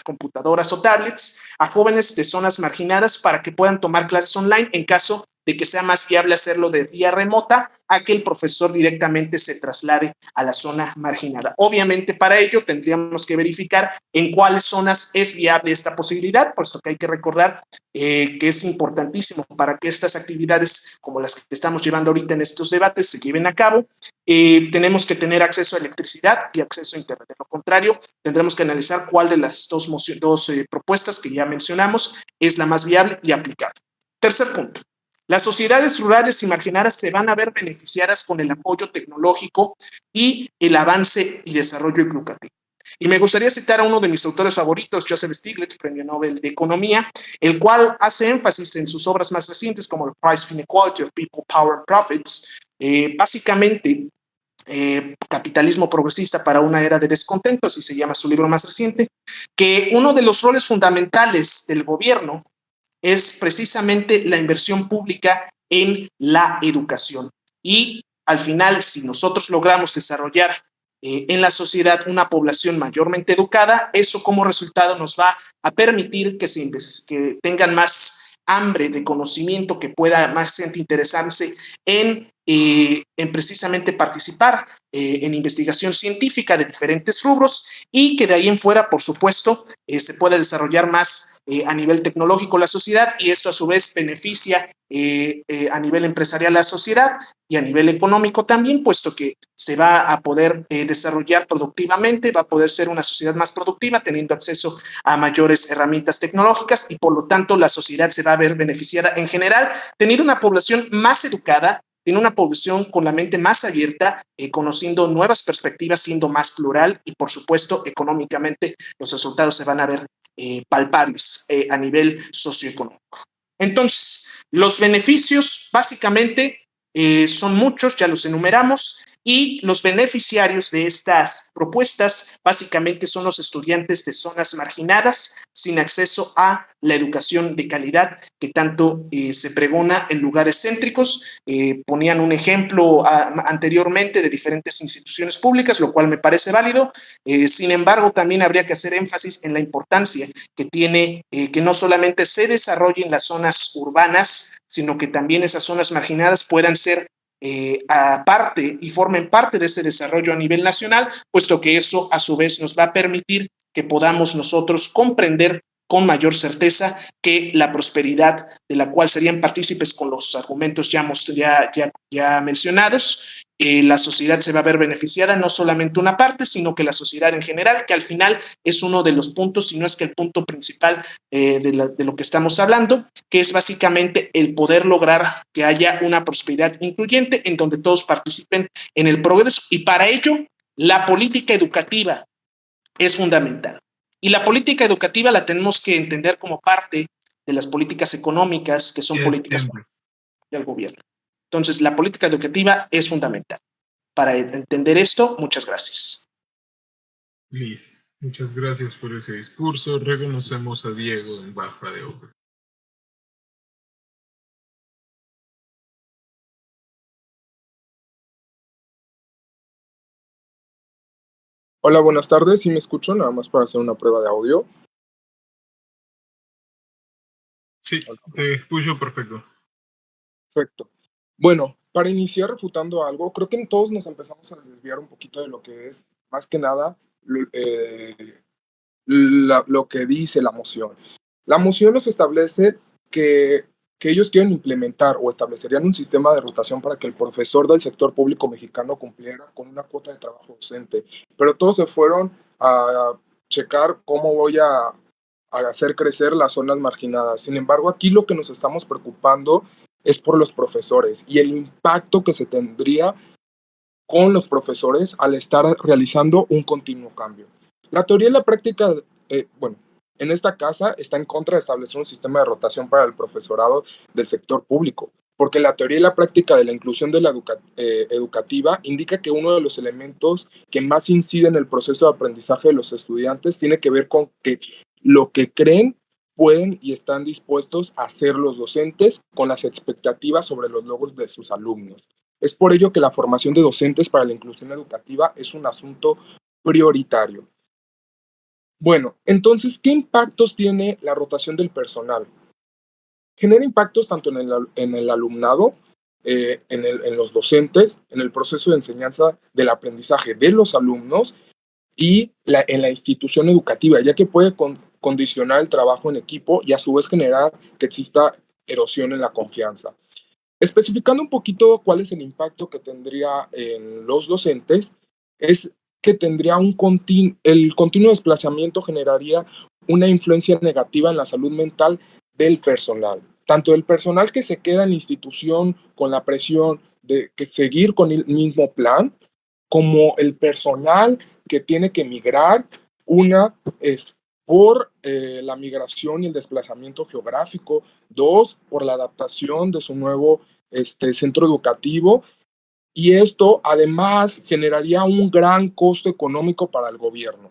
computadoras o tablets a jóvenes de zonas marginadas para que puedan tomar clases online en caso de que sea más viable hacerlo de vía remota a que el profesor directamente se traslade a la zona marginada. Obviamente, para ello tendríamos que verificar en cuáles zonas es viable esta posibilidad, puesto que hay que recordar que es importantísimo para que estas actividades, como las que estamos llevando ahorita en estos debates, se lleven a cabo. Tenemos que tener acceso a electricidad y acceso a internet. De lo contrario, tendremos que analizar cuál de las dos propuestas que ya mencionamos es la más viable y aplicable. Tercer punto, Las sociedades rurales y marginadas se van a ver beneficiadas con el apoyo tecnológico y el avance y desarrollo educativo. Y me gustaría citar a uno de mis autores favoritos, Joseph Stiglitz, Premio Nobel de Economía, el cual hace énfasis en sus obras más recientes como The Price of Inequality of People, Power and Profits, básicamente Capitalismo Progresista para una Era de Descontento, así se llama su libro más reciente, que uno de los roles fundamentales del gobierno es precisamente la inversión pública en la educación. Y al final, si nosotros logramos desarrollar en la sociedad una población mayormente educada, eso como resultado nos va a permitir que tengan más hambre de conocimiento, que pueda más gente interesarse en precisamente participar en investigación científica de diferentes rubros y que de ahí en fuera, por supuesto, se pueda desarrollar más a nivel tecnológico la sociedad y esto a su vez beneficia a nivel empresarial a la sociedad y a nivel económico también, puesto que se va a poder desarrollar productivamente, va a poder ser una sociedad más productiva teniendo acceso a mayores herramientas tecnológicas y por lo tanto la sociedad se va a ver beneficiada en general, tener una población más educada, tiene una población con la mente más abierta, conociendo nuevas perspectivas, siendo más plural y, por supuesto, económicamente los resultados se van a ver palpables a nivel socioeconómico. Entonces, los beneficios básicamente son muchos, ya los enumeramos, y los beneficiarios de estas propuestas básicamente son los estudiantes de zonas marginadas sin acceso a la educación de calidad que tanto se pregona en lugares céntricos. Ponían un ejemplo anteriormente de diferentes instituciones públicas, lo cual me parece válido. Sin embargo, también habría que hacer énfasis en la importancia que tiene que no solamente se desarrollen las zonas urbanas, sino que también esas zonas marginadas puedan ser aparte y formen parte de ese desarrollo a nivel nacional, puesto que eso a su vez nos va a permitir que podamos nosotros comprender con mayor certeza que la prosperidad de la cual serían partícipes con los argumentos ya mencionados, la sociedad se va a ver beneficiada, no solamente una parte, sino que la sociedad en general, que al final es uno de los puntos, si no es que el punto principal de lo que estamos hablando, que es básicamente el poder lograr que haya una prosperidad incluyente en donde todos participen en el progreso y para ello la política educativa es fundamental. Y la política educativa la tenemos que entender como parte de las políticas económicas, que son políticas del gobierno. Entonces, la política educativa es fundamental. Para entender esto, muchas gracias. Liz, muchas gracias por ese discurso. Reconocemos a Diego en baja de obra. Hola, buenas tardes. ¿Sí me escucho? Nada más para hacer una prueba de audio. Sí, te escucho perfecto. Perfecto. Bueno, para iniciar refutando algo, creo que todos nos empezamos a desviar un poquito de lo que es, más que nada, lo que dice la moción. La moción nos establece que ellos quieren implementar o establecerían un sistema de rotación para que el profesor del sector público mexicano cumpliera con una cuota de trabajo docente. Pero todos se fueron a checar cómo voy a hacer crecer las zonas marginadas. Sin embargo, aquí lo que nos estamos preocupando es por los profesores y el impacto que se tendría con los profesores al estar realizando un continuo cambio. La teoría y la práctica, en esta casa está en contra de establecer un sistema de rotación para el profesorado del sector público, porque la teoría y la práctica de la inclusión de la educativa indica que uno de los elementos que más incide en el proceso de aprendizaje de los estudiantes tiene que ver con que lo que creen pueden y están dispuestos a hacer los docentes con las expectativas sobre los logros de sus alumnos. Es por ello que la formación de docentes para la inclusión educativa es un asunto prioritario. Bueno, entonces, ¿qué impactos tiene la rotación del personal? Genera impactos tanto en el alumnado, en los docentes, en el proceso de enseñanza del aprendizaje de los alumnos y en la institución educativa, ya que puede condicionar el trabajo en equipo y a su vez generar que exista erosión en la confianza. Especificando un poquito cuál es el impacto que tendría en los docentes, es que tendría el continuo desplazamiento generaría una influencia negativa en la salud mental del personal. tanto el personal que se queda en la institución con la presión de que seguir con el mismo plan, como el personal que tiene que migrar. Una es por la migración y el desplazamiento geográfico, dos, por la adaptación de su nuevo centro educativo, y esto además generaría un gran costo económico para el gobierno.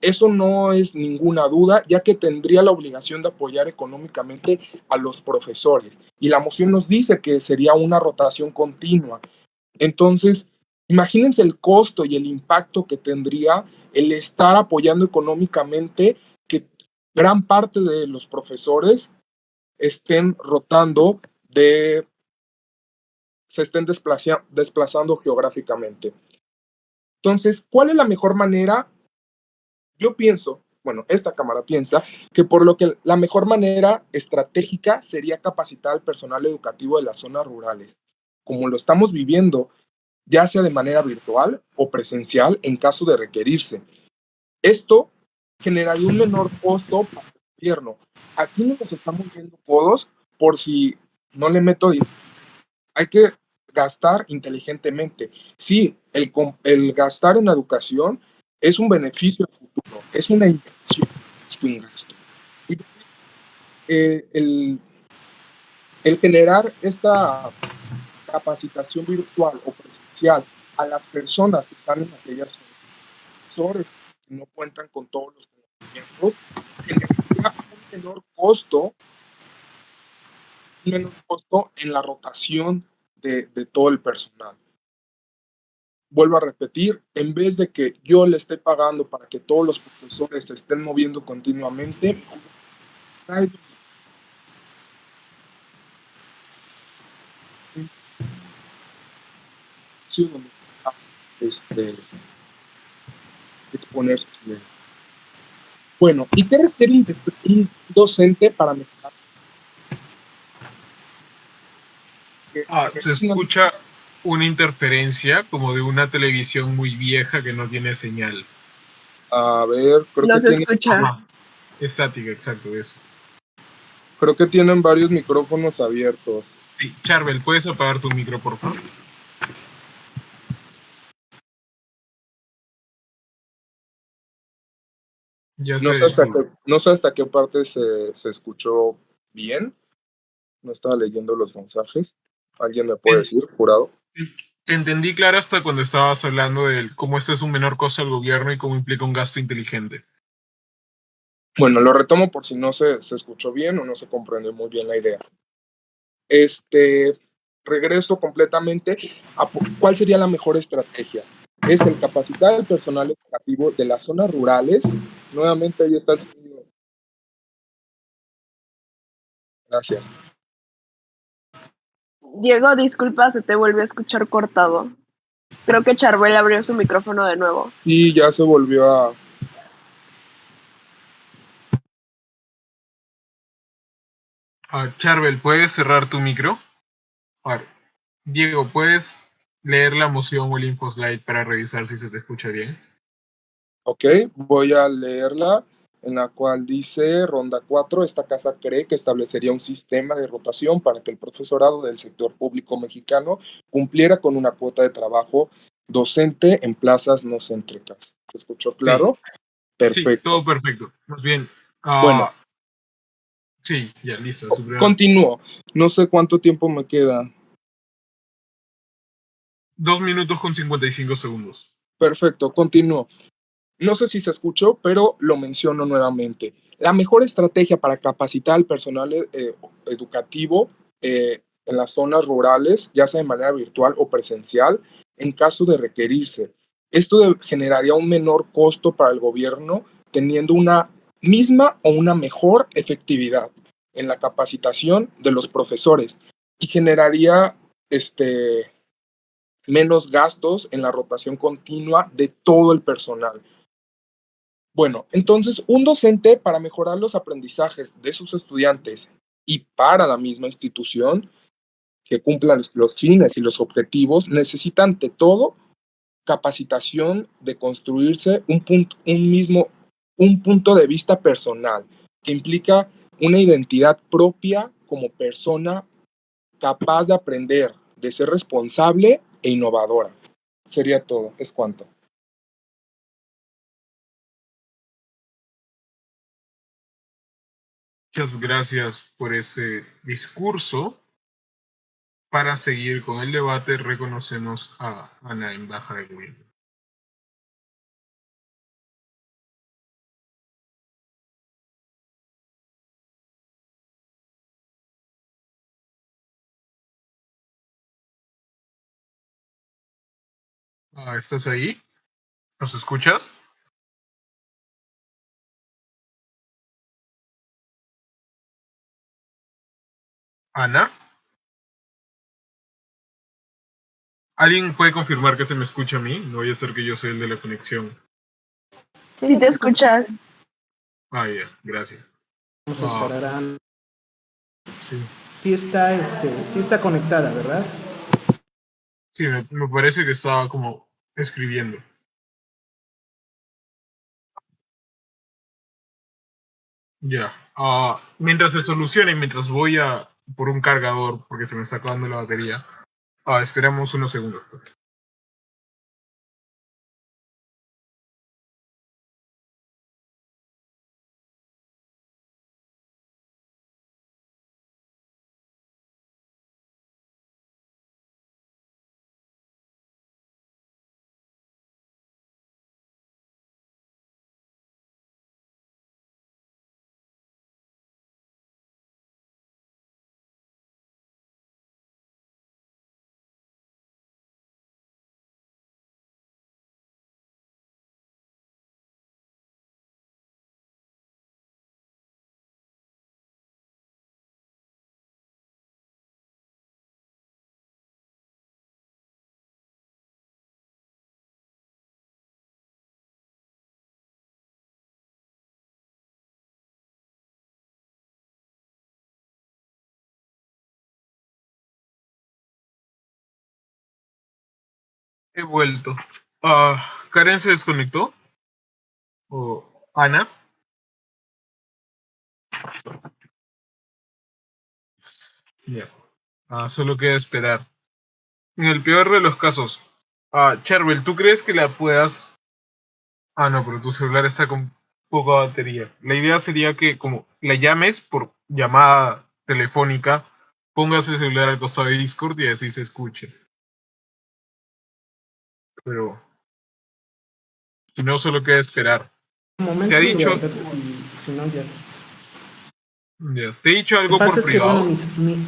Eso no es ninguna duda, ya que tendría la obligación de apoyar económicamente a los profesores. Y la moción nos dice que sería una rotación continua. Entonces, imagínense el costo y el impacto que tendría el estar apoyando económicamente que gran parte de los profesores estén rotando se estén desplazando geográficamente. Entonces, ¿cuál es la mejor manera? Yo pienso, bueno, esta Cámara piensa que por lo que la mejor manera estratégica sería capacitar al personal educativo de las zonas rurales, como lo estamos viviendo, ya sea de manera virtual o presencial en caso de requerirse. Esto generaría un menor costo para el gobierno. Aquí no nos estamos viendo codos por si no le meto dinero. Hay que gastar inteligentemente. Sí, el gastar en educación es un beneficio al futuro, es una inversión, es un gasto. Y, el generar esta capacitación virtual o presencial a las personas que están en aquellas zonas que no cuentan con todos los conocimientos, generaría un menor costo en la rotación de todo el personal. Vuelvo a repetir, en vez de que yo le esté pagando para que todos los profesores se estén moviendo continuamente, exponerse. Bueno, ¿y qué requiere un docente para mejorar? Se escucha una interferencia como de una televisión muy vieja que no tiene señal. A ver, creo No que se tiene, escucha. Estática, exacto, eso. creo que tienen varios micrófonos abiertos. Sí, Charbel, ¿puedes apagar tu micro, por favor? Ya No sé hasta qué parte se escuchó bien. No estaba leyendo los mensajes. ¿Alguien me puede decir, jurado? Te entendí claro hasta cuando estabas hablando de cómo esto es un menor costo al gobierno y cómo implica un gasto inteligente. Bueno, lo retomo por si no se escuchó bien o no se comprendió muy bien la idea. Regreso completamente a cuál sería la mejor estrategia. Es el capacitar al personal educativo de las zonas rurales. Nuevamente ahí está el sonido. Gracias. Diego, disculpa, se te volvió a escuchar cortado. Creo que Charbel abrió su micrófono de nuevo. Y ya se volvió a... Charbel, ¿puedes cerrar tu micro? Diego, ¿puedes leer la moción o el infoslide para revisar si se te escucha bien? Ok, voy a leerla, en la cual dice, ronda 4, esta casa cree que establecería un sistema de rotación para que el profesorado del sector público mexicano cumpliera con una cuota de trabajo docente en plazas no céntricas. ¿Se escuchó claro? Sí. Perfecto. Sí, todo perfecto. Más bien. Bueno. Sí, ya, listo. Continúo. No sé cuánto tiempo me queda. 2 minutos con 55 segundos. Perfecto, continúo. No sé si se escuchó, pero lo menciono nuevamente. La mejor estrategia para capacitar al personal educativo en las zonas rurales, ya sea de manera virtual o presencial, en caso de requerirse. Esto generaría un menor costo para el gobierno, teniendo una misma o una mejor efectividad en la capacitación de los profesores y generaría menos gastos en la rotación continua de todo el personal. Bueno, entonces un docente, para mejorar los aprendizajes de sus estudiantes y para la misma institución que cumplan los fines y los objetivos, necesita ante todo capacitación de construirse un punto de vista personal que implica una identidad propia como persona capaz de aprender, de ser responsable e innovadora. Sería todo, es cuanto. Muchas gracias por ese discurso. Para seguir con el debate, reconocemos a Ana en baja de gobierno. ¿Estás ahí? ¿Nos escuchas? Ana. ¿Alguien puede confirmar que se me escucha a mí? No vaya a ser que yo soy el de la conexión. Si te escuchas. Ya, gracias. Vamos a esperar a Ana. Sí, Sí está conectada, ¿verdad? sí, me parece que estaba como escribiendo. Ya. Mientras se solucione, mientras voy a por un cargador, porque se me está acabando la batería, esperamos unos segundos. He vuelto. ¿Karen se desconectó? ¿O Ana? Ya. Solo queda esperar. En el peor de los casos, Charbel, ¿tú crees que la puedas? No, pero tu celular está con poca batería. La idea sería que como la llames por llamada telefónica, pongas el celular al costado de Discord y así se escuche. Pero si no, solo queda esperar. Un momento, Te ha dicho, y si no, ya. te he dicho Lo algo que pasa por es que, bueno, privado.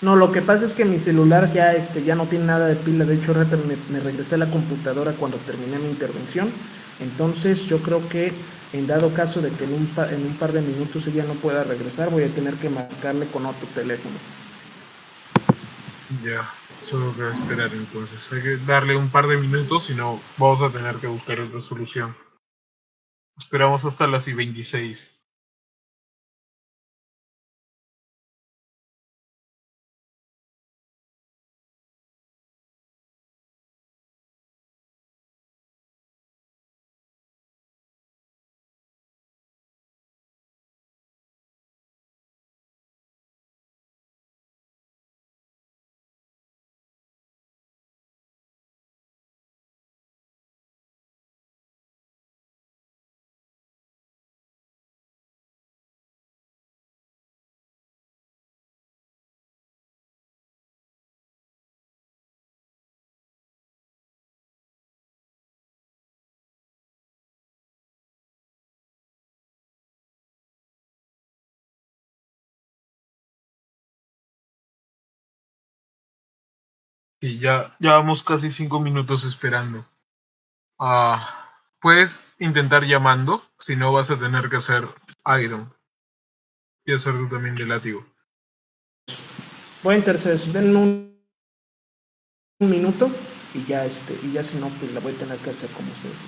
no, lo que pasa es que mi celular ya no tiene nada de pila. De hecho, ahorita me regresé a la computadora cuando terminé mi intervención. Entonces, yo creo que en dado caso de que en un par de minutos ella no pueda regresar, voy a tener que marcarle con otro teléfono. Ya, solo queda esperar entonces. Hay que darle un par de minutos, si no, vamos a tener que buscar otra solución. Esperamos hasta las y 26. Y ya vamos casi 5 minutos esperando. Puedes intentar llamando, si no vas a tener que hacer Iron. Y hacer tú también de látigo. Voy a interceder, denme un minuto y ya si no, pues la voy a tener que hacer como ustedes.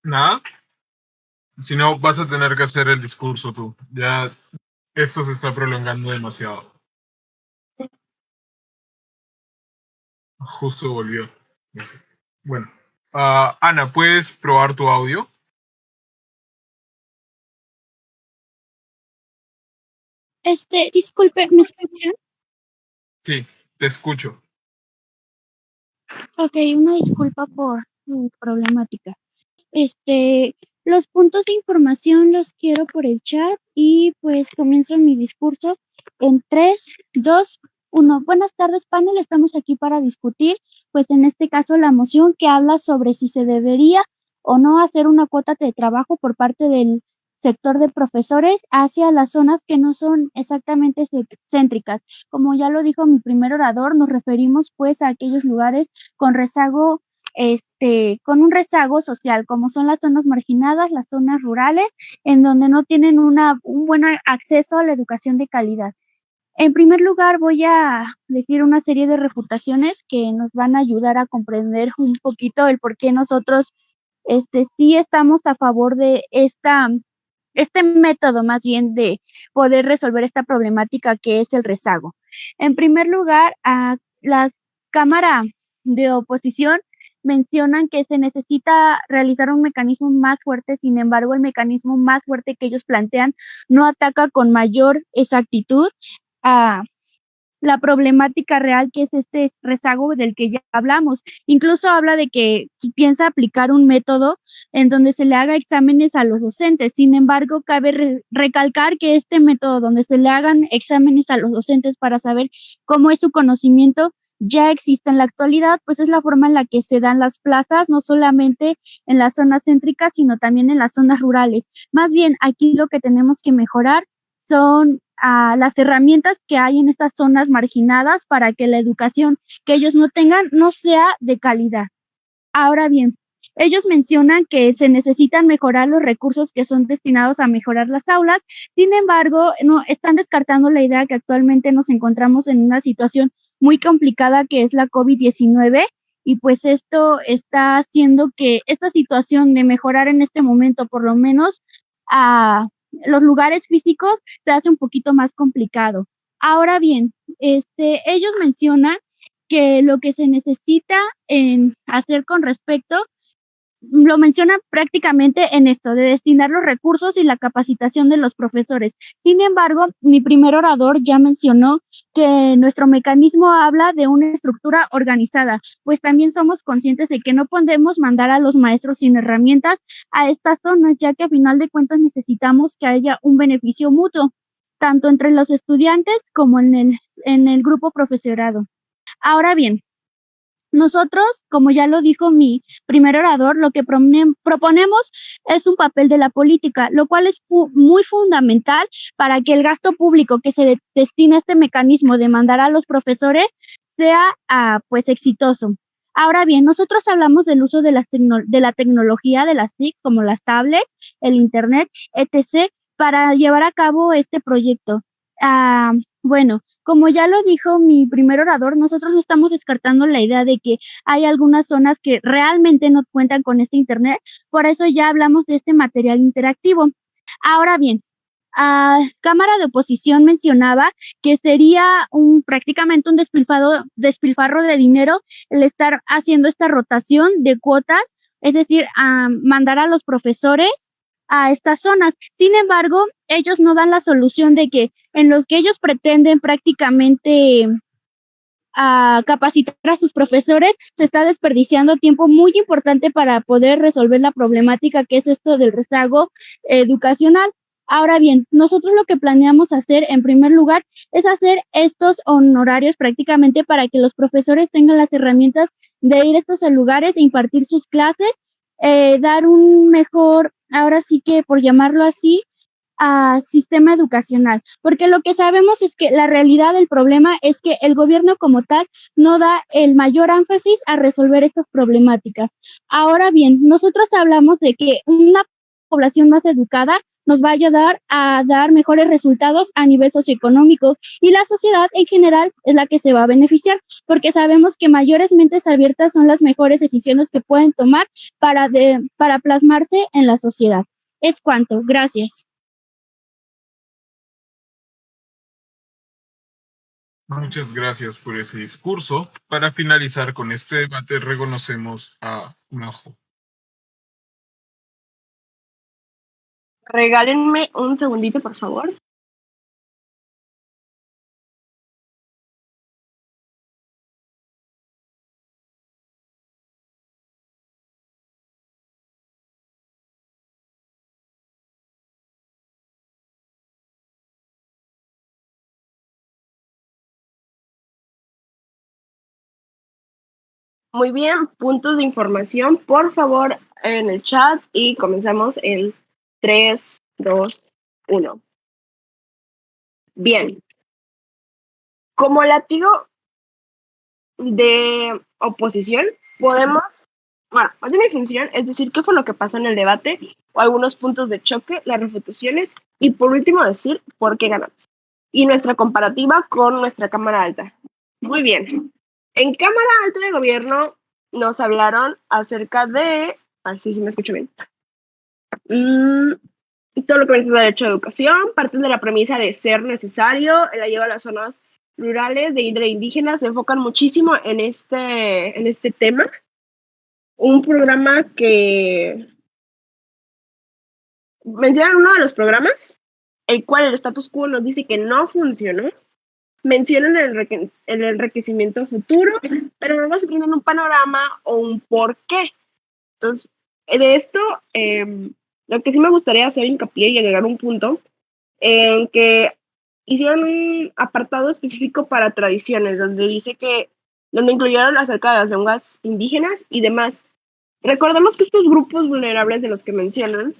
Nada. Si no, vas a tener que hacer el discurso tú. Ya esto se está prolongando demasiado. Justo volvió. Bueno. Ana, ¿puedes probar tu audio? Disculpe, ¿me escuchan? Sí, te escucho. Ok, una disculpa por mi problemática. Los puntos de información los quiero por el chat y pues comienzo mi discurso en 3, 2, 1. Buenas tardes, panel. Estamos aquí para discutir, pues en este caso, la moción que habla sobre si se debería o no hacer una cuota de trabajo por parte del sector de profesores hacia las zonas que no son exactamente céntricas. Como ya lo dijo mi primer orador, nos referimos pues a aquellos lugares con rezago con un rezago social, como son las zonas marginadas, las zonas rurales, en donde no tienen un buen acceso a la educación de calidad. En primer lugar, voy a decir una serie de refutaciones que nos van a ayudar a comprender un poquito el por qué nosotros sí estamos a favor de este método más bien de poder resolver esta problemática que es el rezago. En primer lugar, a la Cámara de Oposición mencionan que se necesita realizar un mecanismo más fuerte, sin embargo, el mecanismo más fuerte que ellos plantean no ataca con mayor exactitud a la problemática real que es este rezago del que ya hablamos. Incluso habla de que piensa aplicar un método en donde se le haga exámenes a los docentes. Sin embargo, cabe recalcar que este método donde se le hagan exámenes a los docentes para saber cómo es su conocimiento ya existe en la actualidad, pues es la forma en la que se dan las plazas, no solamente en las zonas céntricas, sino también en las zonas rurales. Más bien, aquí lo que tenemos que mejorar son las herramientas que hay en estas zonas marginadas para que la educación que ellos no tengan no sea de calidad. Ahora bien, ellos mencionan que se necesitan mejorar los recursos que son destinados a mejorar las aulas. Sin embargo, no están descartando la idea que actualmente nos encontramos en una situación muy complicada que es la COVID-19 y pues esto está haciendo que esta situación de mejorar en este momento, por lo menos a los lugares físicos, se hace un poquito más complicado. Ahora bien, ellos mencionan que lo que se necesita en hacer con respecto, lo mencionan prácticamente en esto, de destinar los recursos y la capacitación de los profesores. Sin embargo, mi primer orador ya mencionó que nuestro mecanismo habla de una estructura organizada, pues también somos conscientes de que no podemos mandar a los maestros sin herramientas a estas zonas, ya que a final de cuentas necesitamos que haya un beneficio mutuo, tanto entre los estudiantes como en el grupo profesorado. Ahora bien, nosotros, como ya lo dijo mi primer orador, lo que proponemos es un papel de la política, lo cual es muy fundamental para que el gasto público que se destina a este mecanismo de mandar a los profesores sea pues exitoso. Ahora bien, nosotros hablamos del uso de la tecnología, de las TICs, como las tablets, el internet, etc., para llevar a cabo este proyecto. Bueno, como ya lo dijo mi primer orador, nosotros no estamos descartando la idea de que hay algunas zonas que realmente no cuentan con este internet, por eso ya hablamos de este material interactivo. Ahora bien, Cámara de Oposición mencionaba que sería prácticamente un despilfarro de dinero el estar haciendo esta rotación de cuotas, es decir, mandar a los profesores a estas zonas. Sin embargo, ellos no dan la solución de que en los que ellos pretenden prácticamente capacitar a sus profesores, se está desperdiciando tiempo muy importante para poder resolver la problemática que es esto del rezago educacional. Ahora bien, nosotros lo que planeamos hacer en primer lugar es hacer estos honorarios prácticamente para que los profesores tengan las herramientas de ir a estos lugares e impartir sus clases, dar un mejor, ahora sí que por llamarlo así, sistema educacional, porque lo que sabemos es que la realidad del problema es que el gobierno como tal no da el mayor énfasis a resolver estas problemáticas. Ahora bien, nosotros hablamos de que una población más educada nos va a ayudar a dar mejores resultados a nivel socioeconómico y la sociedad en general es la que se va a beneficiar, porque sabemos que mayores mentes abiertas son las mejores decisiones que pueden tomar para plasmarse en la sociedad. Es cuanto. Gracias. Muchas gracias por ese discurso. Para finalizar con este debate, reconocemos a Majo. Regálenme un segundito, por favor. Muy bien, puntos de información, por favor, en el chat y comenzamos en 3, 2, 1. Bien. Como látigo de oposición, podemos, hacer mi función es decir qué fue lo que pasó en el debate o algunos puntos de choque, las refutaciones y por último decir por qué ganamos. Y nuestra comparativa con nuestra Cámara Alta. Muy bien. En Cámara Alta de Gobierno nos hablaron acerca de... sí me escucho bien. Todo lo que viene de derecho a educación, parte de la premisa de ser necesario, el ayuda a las zonas rurales de índole indígena, se enfocan muchísimo en este tema. Un programa que mencionan uno de los programas, el cual el status quo nos dice que no funcionó. Mencionan el enriquecimiento futuro, pero no nos brindan un panorama o un por qué. Entonces, de esto, lo que sí me gustaría hacer hincapié y agregar un punto, en que hicieron un apartado específico para tradiciones, donde incluyeron acerca de las lenguas indígenas y demás. Recordemos que estos grupos vulnerables de los que mencionan,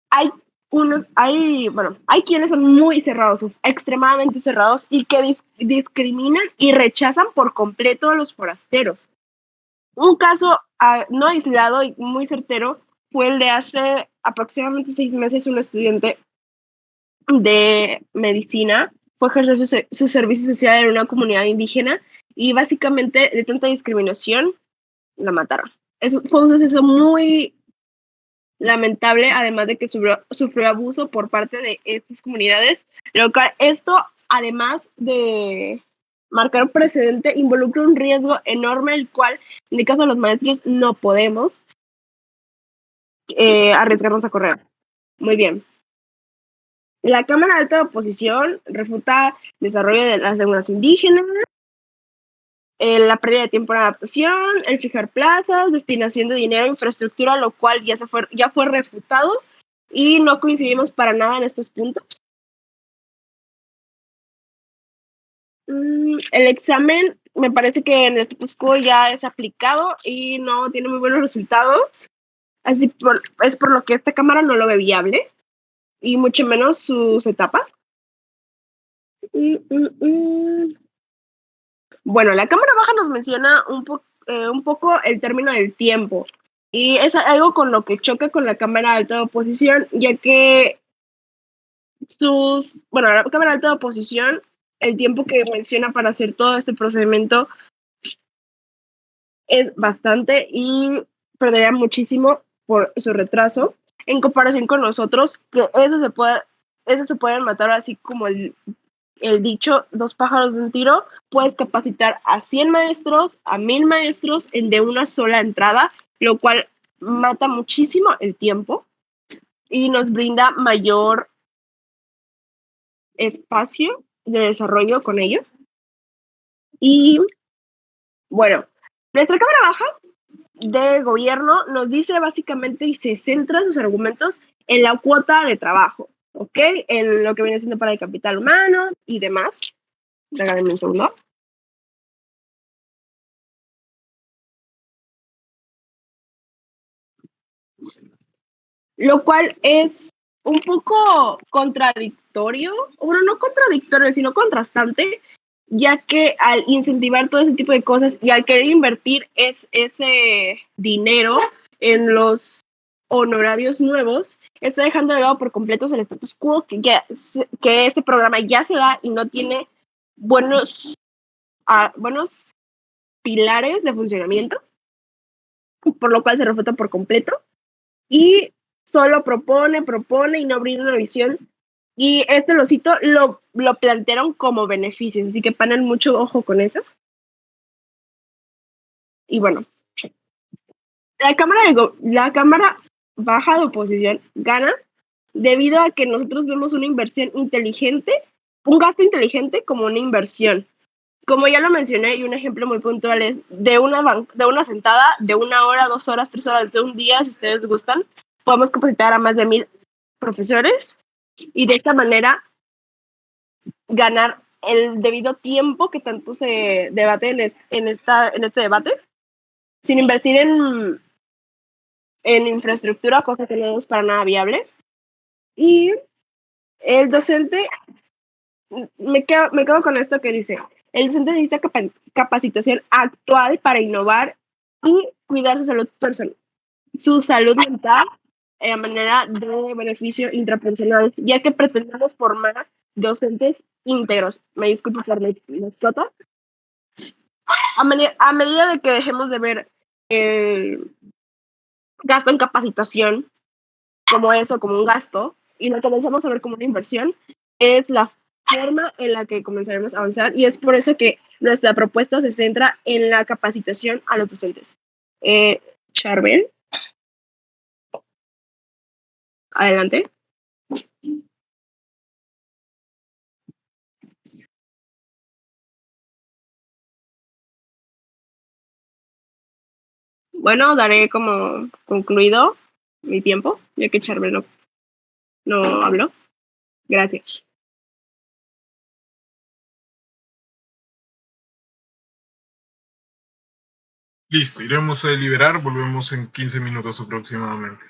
hay quienes son muy cerrados, extremadamente cerrados, y que discriminan y rechazan por completo a los forasteros. Un caso no aislado y muy certero fue el de hace aproximadamente 6 meses. Un estudiante de medicina fue a ejercer su servicio social en una comunidad indígena y básicamente de tanta discriminación la mataron. Fue un suceso muy lamentable, además de que sufrió abuso por parte de estas comunidades, lo cual esto, además de marcar un precedente, involucra un riesgo enorme, el cual, en el caso de los maestros, no podemos arriesgarnos a correr. Muy bien. La Cámara Alta de Oposición refuta el desarrollo de las lenguas indígenas, la pérdida de tiempo en adaptación, el fijar plazas, destinación de dinero, infraestructura, lo cual ya fue refutado y no coincidimos para nada en estos puntos. El examen me parece que en el status quo ya es aplicado y no tiene muy buenos resultados, es por lo que esta Cámara no lo ve viable y mucho menos sus etapas. Bueno, la Cámara Baja nos menciona un poco el término del tiempo, y es algo con lo que choca con la Cámara Alta de Oposición, ya que la Cámara Alta de Oposición, el tiempo que menciona para hacer todo este procedimiento es bastante y perdería muchísimo por su retraso en comparación con nosotros, que eso se puede matar, así como el dicho, 2 pájaros de un tiro. Puedes capacitar a 100 maestros, a 1000 maestros de una sola entrada, lo cual mata muchísimo el tiempo y nos brinda mayor espacio de desarrollo con ello. Y bueno, nuestra Cámara Baja de Gobierno nos dice básicamente y se centra sus argumentos en la cuota de trabajo, ¿ok? En lo que viene siendo para el capital humano y demás. Regálenme un segundo. Lo cual es un poco contradictorio, bueno, no contradictorio, sino contrastante, ya que al incentivar todo ese tipo de cosas y al querer invertir ese dinero en los honorarios nuevos, está dejando de lado por completo el status quo que este programa ya se da y no tiene buenos pilares de funcionamiento, por lo cual se refuta por completo y solo propone y no brinda una visión. Y este lo cito, lo plantearon como beneficios, así que ponen mucho ojo con eso. Y bueno, la Cámara Baja de Oposición gana debido a que nosotros vemos una inversión inteligente, un gasto inteligente como una inversión. Como ya lo mencioné, y un ejemplo muy puntual es de una sentada de 1 hora, 2 horas, 3 horas, de un día, si ustedes gustan, podemos capacitar a más de 1000 profesores y de esta manera ganar el debido tiempo que tanto se debate en este debate, sin invertir en infraestructura, cosa que no es para nada viable. Y el docente, me quedo con esto que dice, el docente necesita capacitación actual para innovar y cuidar su salud mental de manera de beneficio intrapersonal, ya que pretendemos formar docentes íntegros. Me disculpo por mi mascota. A medida de que dejemos de ver el gasto en capacitación como eso, como un gasto, y lo comenzamos a ver como una inversión, es la forma en la que comenzaremos a avanzar, y es por eso que nuestra propuesta se centra en la capacitación a los docentes. Charbel, adelante. Bueno, daré como concluido mi tiempo, ya que Charbel no habló. Gracias. Listo, iremos a deliberar, volvemos en 15 minutos aproximadamente.